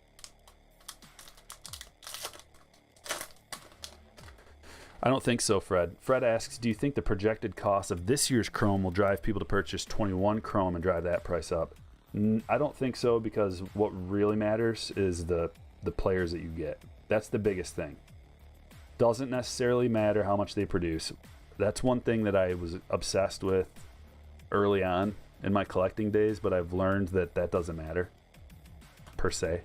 I don't think so, Fred. Fred asks, do you think the projected cost of this year's Chrome will drive people to purchase 21 Chrome and drive that price up? I don't think so, because what really matters is the players that you get. That's the biggest thing. Doesn't necessarily matter how much they produce. That's one thing that I was obsessed with early on in my collecting days, but I've learned that that doesn't matter, per se.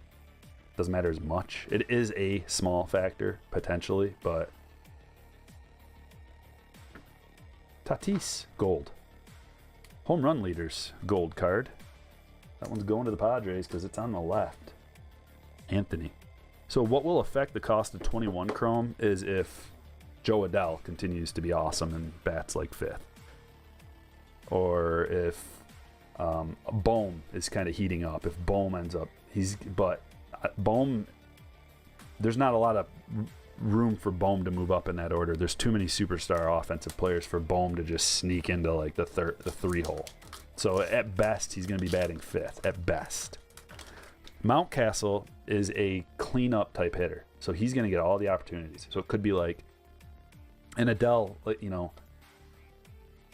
Doesn't matter as much. It is a small factor, potentially, but... Tatis, gold. Home run leaders, gold card. That one's going to the Padres because it's on the left. Anthony. So what will affect the cost of 21 Chrome is if Joe Adell continues to be awesome and bats like 5th. Or if Bohm is kind of heating up. If Bohm ends up, Bohm, there's not a lot of room for Bohm to move up in that order. There's too many superstar offensive players for Bohm to just sneak into like the 3 hole. So at best, he's going to be batting 5th, at best. Mountcastle is a cleanup type hitter. So he's going to get all the opportunities. So it could be like, and Adell, you know,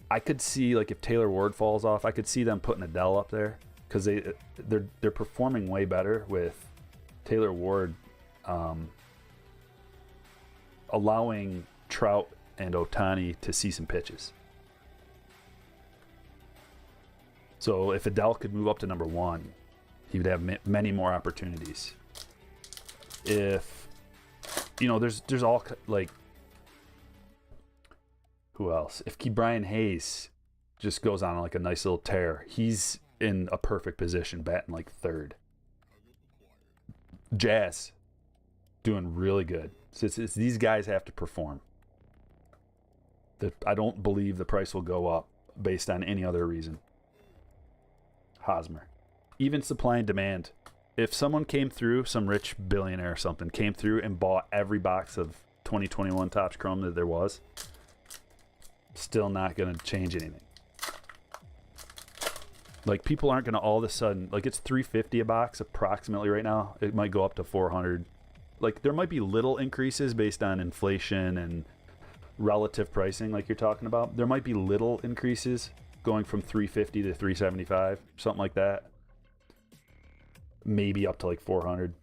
I could see like if Taylor Ward falls off, I could see them putting Adell up there because they're performing way better with Taylor Ward allowing Trout and Ohtani to see some pitches. So if Adell could move up to number 1, he would have many more opportunities. If, you know, there's all, like, who else? If Brian Hayes just goes on like a nice little tear, he's in a perfect position, batting like 3rd. Jazz, doing really good. So it's these guys have to perform. I don't believe the price will go up based on any other reason. Hosmer. Even supply and demand. If someone came through, some rich billionaire or something, came through and bought every box of 2021 Topps Chrome that there was, still not going to change anything. Like, people aren't going to all of a sudden, like, it's $350 a box approximately right now. It might go up to $400. Like, there might be little increases based on inflation and relative pricing, like you're talking about. There might be little increases going from $350 to $375, something like that. Maybe up to like $400.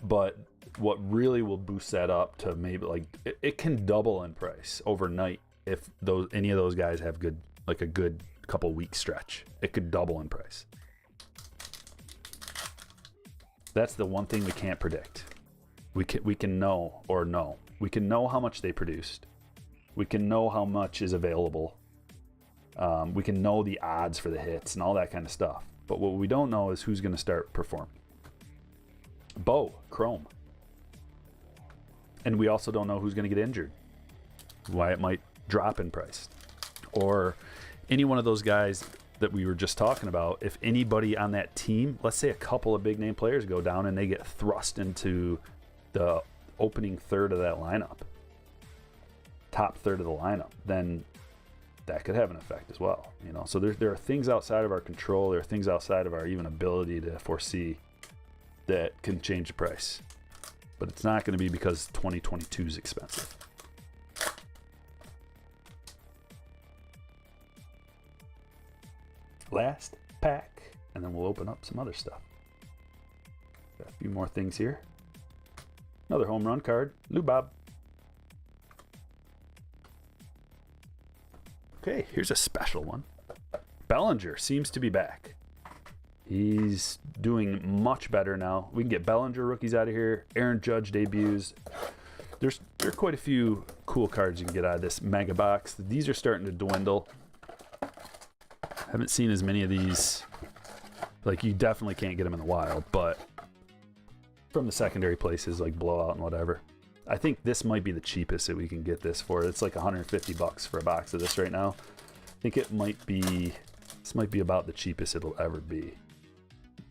But what really will boost that up to maybe like it can double in price overnight if any of those guys have a good couple week stretch. It could double in price. That's the one thing we can't predict. We can know or know. We can know how much they produced. We can know how much is available. We can know the odds for the hits and all that kind of stuff. But what we don't know is who's going to start performing. Bo, Chrome. And we also don't know who's going to get injured. Why it might drop in price. Or any one of those guys that we were just talking about, if anybody on that team, let's say a couple of big name players go down and they get thrust into the opening third of that lineup, top third of the lineup, then that could have an effect as well. You know, so there are things outside of our control. There are things outside of our even ability to foresee that can change the price. But it's not going to be because 2022 is expensive. Last pack, and then we'll open up some other stuff. Got a few more things here. Another home run card, Lou Bob. Okay, here's a special one. Bellinger seems to be back. He's doing much better now. We can get Bellinger rookies out of here. Aaron Judge debuts. There are quite a few cool cards you can get out of this mega box. These are starting to dwindle. Haven't seen as many of these. Like, you definitely can't get them in the wild, but from the secondary places like Blowout and whatever. I think this might be the cheapest that we can get this for. It's like $150 for a box of this right now. I think this might be about the cheapest it'll ever be.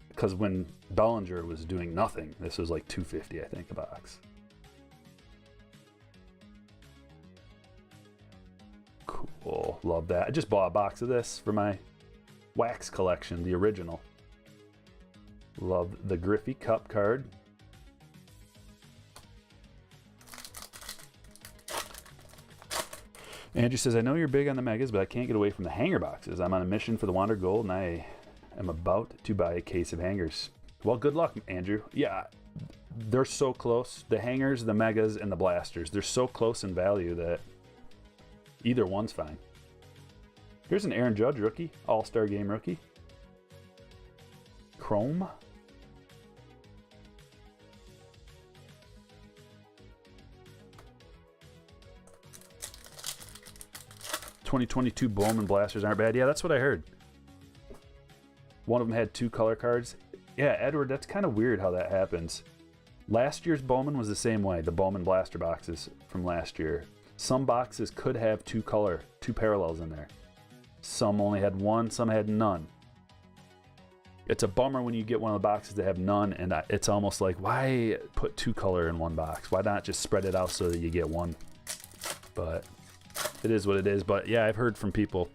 Because when Bellinger was doing nothing, this was like $250, I think, a box. Cool, love that. I just bought a box of this for my wax collection, the original. Love the Griffey Cup card. Andrew says, I know you're big on the megas, but I can't get away from the hanger boxes. I'm on a mission for the Wander Gold, and I am about to buy a case of hangers. Well, good luck, Andrew. Yeah, they're so close. The hangers, the megas, and the blasters, they're so close in value that either one's fine. Here's an Aaron Judge rookie, All-Star Game rookie. Chrome. '22 Bowman blasters aren't bad. Yeah, that's what I heard. One of them had 2 color cards. Yeah, Edward, that's kind of weird how that happens. Last year's Bowman was the same way, the Bowman blaster boxes from last year. Some boxes could have two parallels in there. Some only had one, some had none. It's a bummer when you get one of the boxes that have none, and it's almost like, why put two color in one box? Why not just spread it out so that you get one? But it is what it is. But yeah, I've heard from people.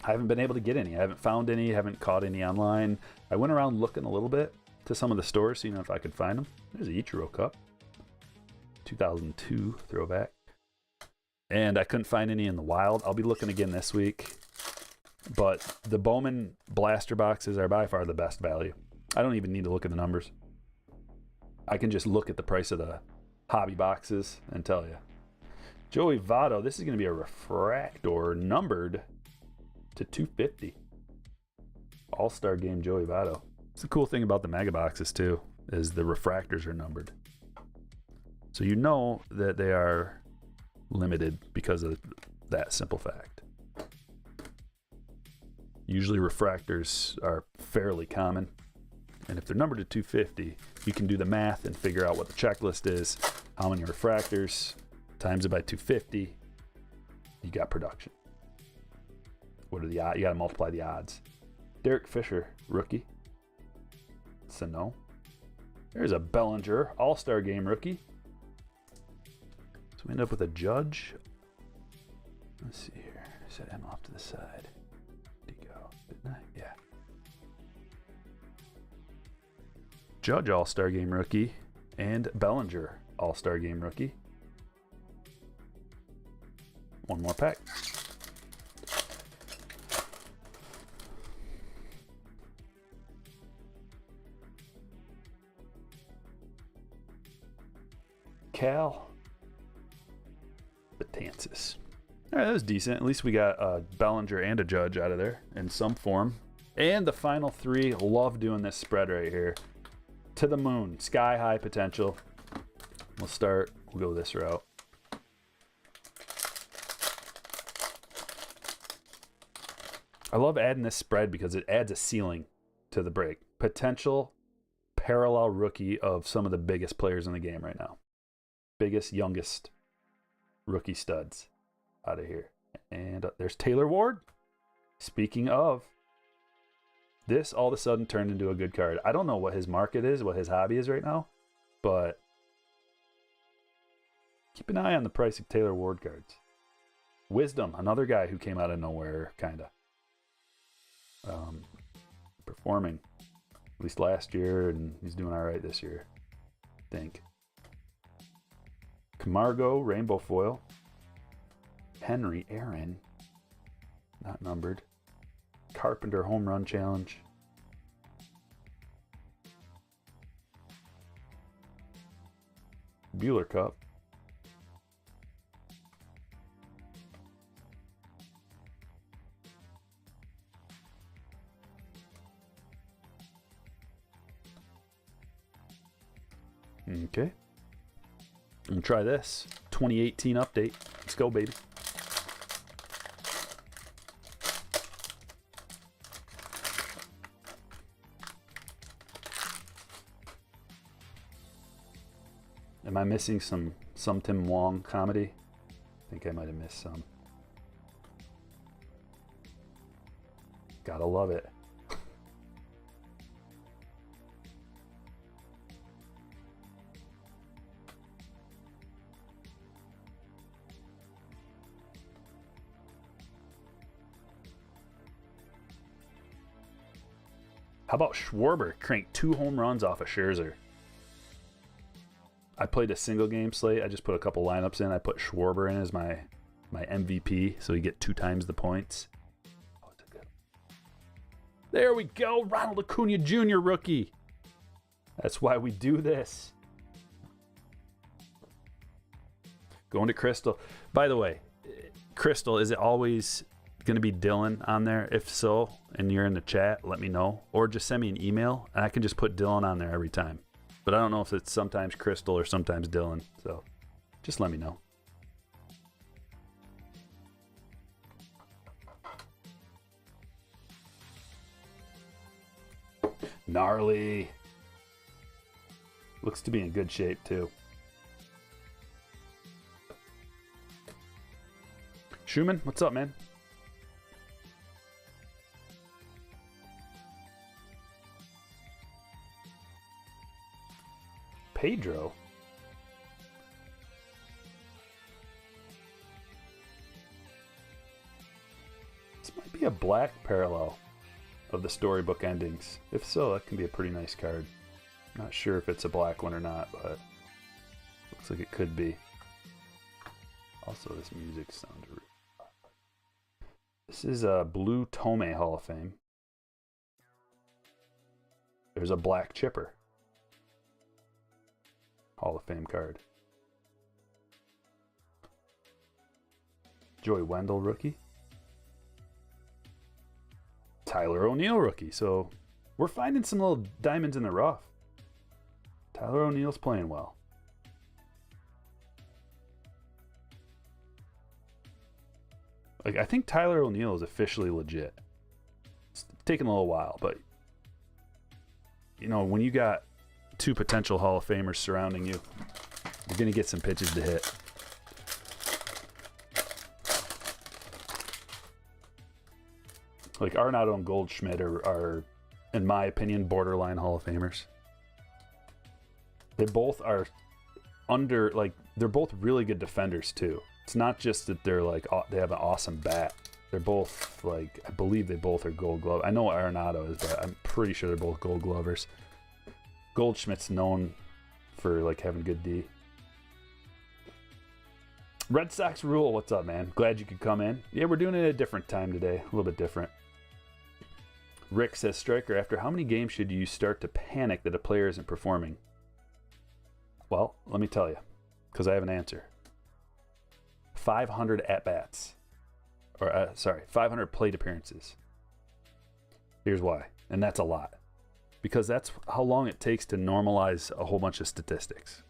I haven't been able to get any. I haven't found any, haven't caught any online. I went around looking a little bit to some of the stores, seeing if I could find them. There's the Ichiro Cup. 2002 throwback. And I couldn't find any in the wild. I'll be looking again this week. But the Bowman blaster boxes are by far the best value. I don't even need to look at the numbers. I can just look at the price of the hobby boxes and tell you. Joey Votto, this is going to be a refractor numbered to 250. All-Star Game Joey Votto. It's the cool thing about the mega boxes too, is the refractors are numbered. So you know that they are limited because of that simple fact. Usually refractors are fairly common. And if they're numbered to 250, you can do the math and figure out what the checklist is. How many refractors, times it by 250, you got production. What are the odds? You got to multiply the odds. Derek Fisher, rookie. Sano. There's a Bellinger, All-Star Game rookie. So we end up with a Judge. Let's see here. Set him off to the side. Didn't I? Yeah. Judge All-Star Game rookie and Bellinger All-Star Game rookie. One more pack. Cal Betances. All right, that was decent. At least we got a Bellinger and a Judge out of there in some form. And the final three, love doing this spread right here. To the moon, sky high potential. We'll go this route. I love adding this spread because it adds a ceiling to the break. Potential parallel rookie of some of the biggest players in the game right now. Biggest, youngest rookie studs out of here. And there's Taylor Ward. Speaking of, this all of a sudden turned into a good card. I don't know what his market is, what his hobby is right now, but keep an eye on the price of Taylor Ward cards. Wisdom, another guy who came out of nowhere, kind of. Performing, at least last year, and he's doing all right this year, I think. Camargo, Rainbow Foil. Henry Aaron, not numbered. Carpenter Home Run Challenge. Bueller Cup. Okay. I'm gonna try this 2018 update. Let's go, baby. Am I missing some Tim Wong comedy? I think I might have missed some. Gotta love it. How about Schwarber cranked 2 home runs off of Scherzer? I played a single game slate. I just put a couple lineups in. I put Schwarber in as my MVP, so you get 2 times the points. Oh, it's a good. There we go. Ronald Acuna Jr. rookie. That's why we do this. Going to Crystal. By the way, Crystal, is it always going to be Dylan on there? If so, and you're in the chat, let me know. Or just send me an email, and I can just put Dylan on there every time. But I don't know if it's sometimes Crystal or sometimes Dylan. So just let me know. Gnarly. Looks to be in good shape, too. Schumann, what's up, man? Pedro? This might be a black parallel of the storybook endings. If so, that can be a pretty nice card. Not sure if it's a black one or not, but looks like it could be. Also, this music sounds really... This is a blue Tomei Hall of Fame. There's a black Chipper Hall of Fame card. Joey Wendell rookie. Tyler O'Neill rookie. So we're finding some little diamonds in the rough. Tyler O'Neill's playing well. Like, I think Tyler O'Neill is officially legit. It's taken a little while, but you know, when you got two potential Hall of Famers surrounding you, you're gonna get some pitches to hit. Like Arenado and Goldschmidt are, in my opinion, borderline Hall of Famers. They both are they're both really good defenders too. It's not just that they're like, they have an awesome bat. They're both like, I believe they both are Gold Glove. I know what Arenado is, but I'm pretty sure they're both Gold Glovers. Goldschmidt's known for like having good D. Red Sox Rule, what's up, man? Glad you could come in. Yeah, we're doing it at a different time today, a little bit different. Rick says, Striker, after how many games should you start to panic that a player isn't performing? Well, let me tell you, because I have an answer. 500 at-bats. Or, 500 plate appearances. Here's why. And that's a lot. Because that's how long it takes to normalize a whole bunch of statistics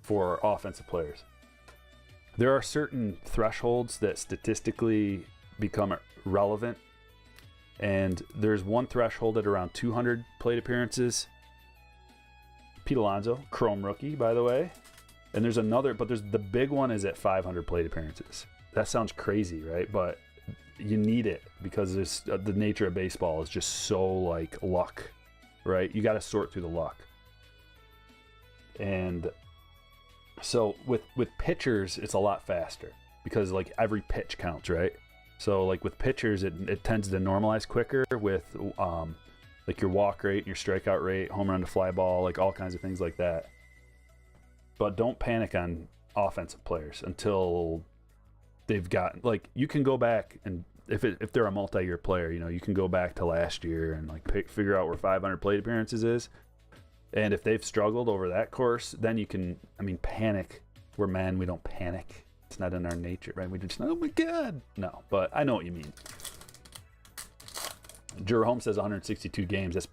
for offensive players. There are certain thresholds that statistically become relevant. And there's one threshold at around 200 plate appearances. Pete Alonso, Chrome rookie, by the way. And there's another, but the big one is at 500 plate appearances. That sounds crazy, right? But you need it because there's, the nature of baseball is just so like luck, right? You got to sort through the luck. And so with pitchers, it's a lot faster because like every pitch counts, right? So like with pitchers, it tends to normalize quicker with like your walk rate, your strikeout rate, home run to fly ball, like all kinds of things like that. But don't panic on offensive players until they've gotten, like, you can go back and if they're a multi-year player, you know, you can go back to last year and like figure out where 500 plate appearances is. And if they've struggled over that course, then you can, I mean, panic. We're men, we don't panic. It's not in our nature, right? We just, oh my God. No, but I know what you mean. Jerome says 162 games. That's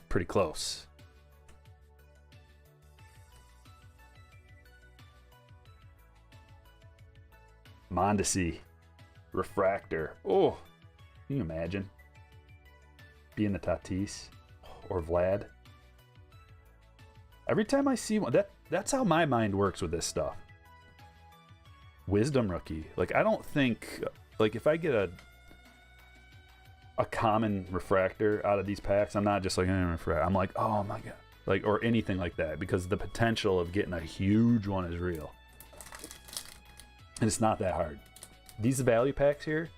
pretty close. Mondesi, Refractor. Oh, can you imagine being the Tatis or Vlad? Every time I see one, that's how my mind works with this stuff. Wisdom rookie. Like, I don't think, like, if I get a common refractor out of these packs, I'm not just like, refractor. I'm like, oh my God. Like, or anything like that, because the potential of getting a huge one is real. And it's not that hard. These value packs here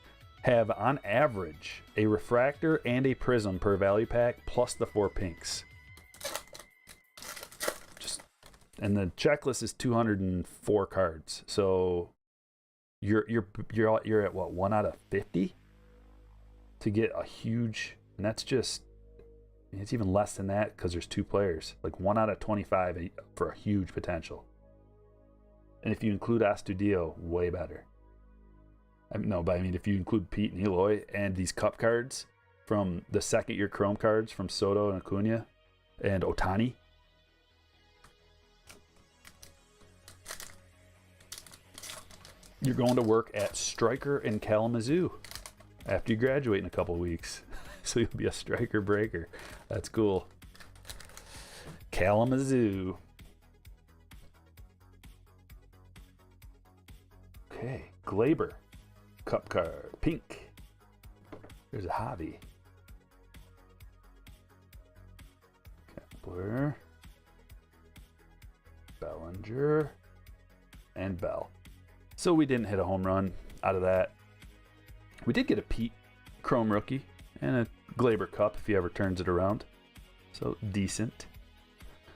have, on average, a refractor and a prism per value pack, plus the 4 pinks. And the checklist is 204 cards. So you're at what, 1 out of 50 to get a huge, and that's just, it's even less than that because there's 2 players. Like 1 out of 25 for a huge potential. And if you include Astudillo, way better. No, but I mean, if you include Pete and Eloy and these cup cards from the second-year Chrome cards from Soto and Acuna and Ohtani, you're going to work at Striker in Kalamazoo after you graduate in a couple of weeks. So you'll be a striker breaker. That's cool. Kalamazoo. Okay, Glaber. Cup card. Pink. There's a Javi. Kepler. Bellinger. And Bell. So we didn't hit a home run out of that. We did get a Pete Chrome rookie and a Glaber Cup if he ever turns it around. So decent.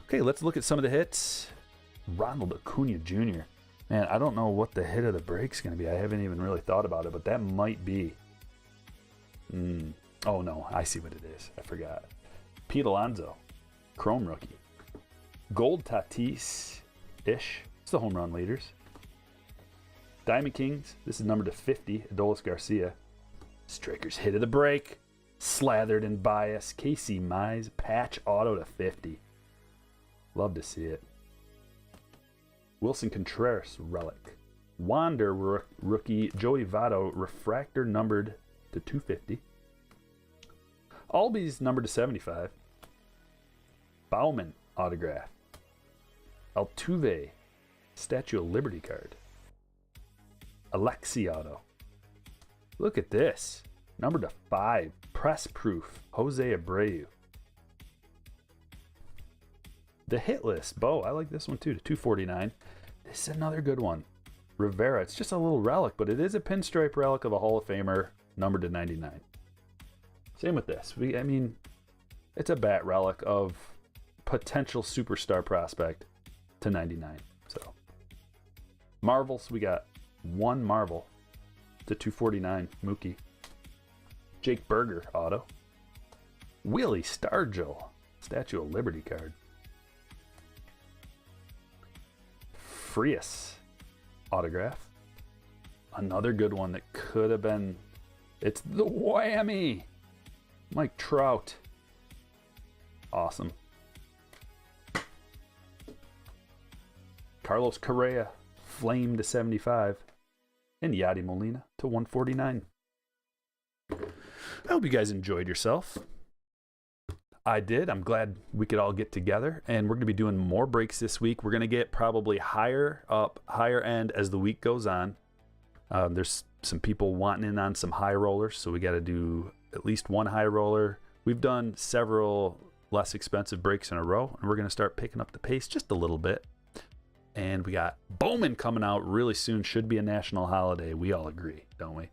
Okay, let's look at some of the hits. Ronald Acuna Jr. Man, I don't know what the hit of the break's going to be. I haven't even really thought about it, but that might be. Oh, no. I see what it is. I forgot. Pete Alonso. Chrome rookie. Gold Tatis-ish. It's the home run leaders. Diamond Kings. This is numbered to 50. Adolis Garcia. Strikers hit of the break. Slathered in bias. Casey Mize. Patch auto to 50. Love to see it. Wilson Contreras relic. Wander rookie Joey Votto refractor numbered to 250. Albies numbered to 75. Bauman autograph. Altuve Statue of Liberty card. Alexi auto. Look at this. Numbered to 5. Press proof. Jose Abreu. The hit list. Bo, I like this one too, to 249. This is another good one. Rivera. It's just a little relic, but it is a pinstripe relic of a Hall of Famer, numbered to 99. Same with this. I mean, it's a bat relic of potential superstar prospect to 99. So, Marvels. We got one Marvel to 249. Mookie. Jake Berger auto. Willie Stargell Statue of Liberty card. Frias autograph. Another good one that could have been. It's the whammy. Mike Trout. Awesome. Carlos Correa, flame to 75. And Yadi Molina to 149. I hope you guys enjoyed yourself. I did. I'm glad we could all get together, and we're going to be doing more breaks this week. We're going to get probably higher end as the week goes on. There's some people wanting in on some high rollers, so we got to do at least one high roller. We've done several less expensive breaks in a row, and we're going to start picking up the pace just a little bit. And we got Bowman coming out really soon. Should be a national holiday. We all agree, don't we?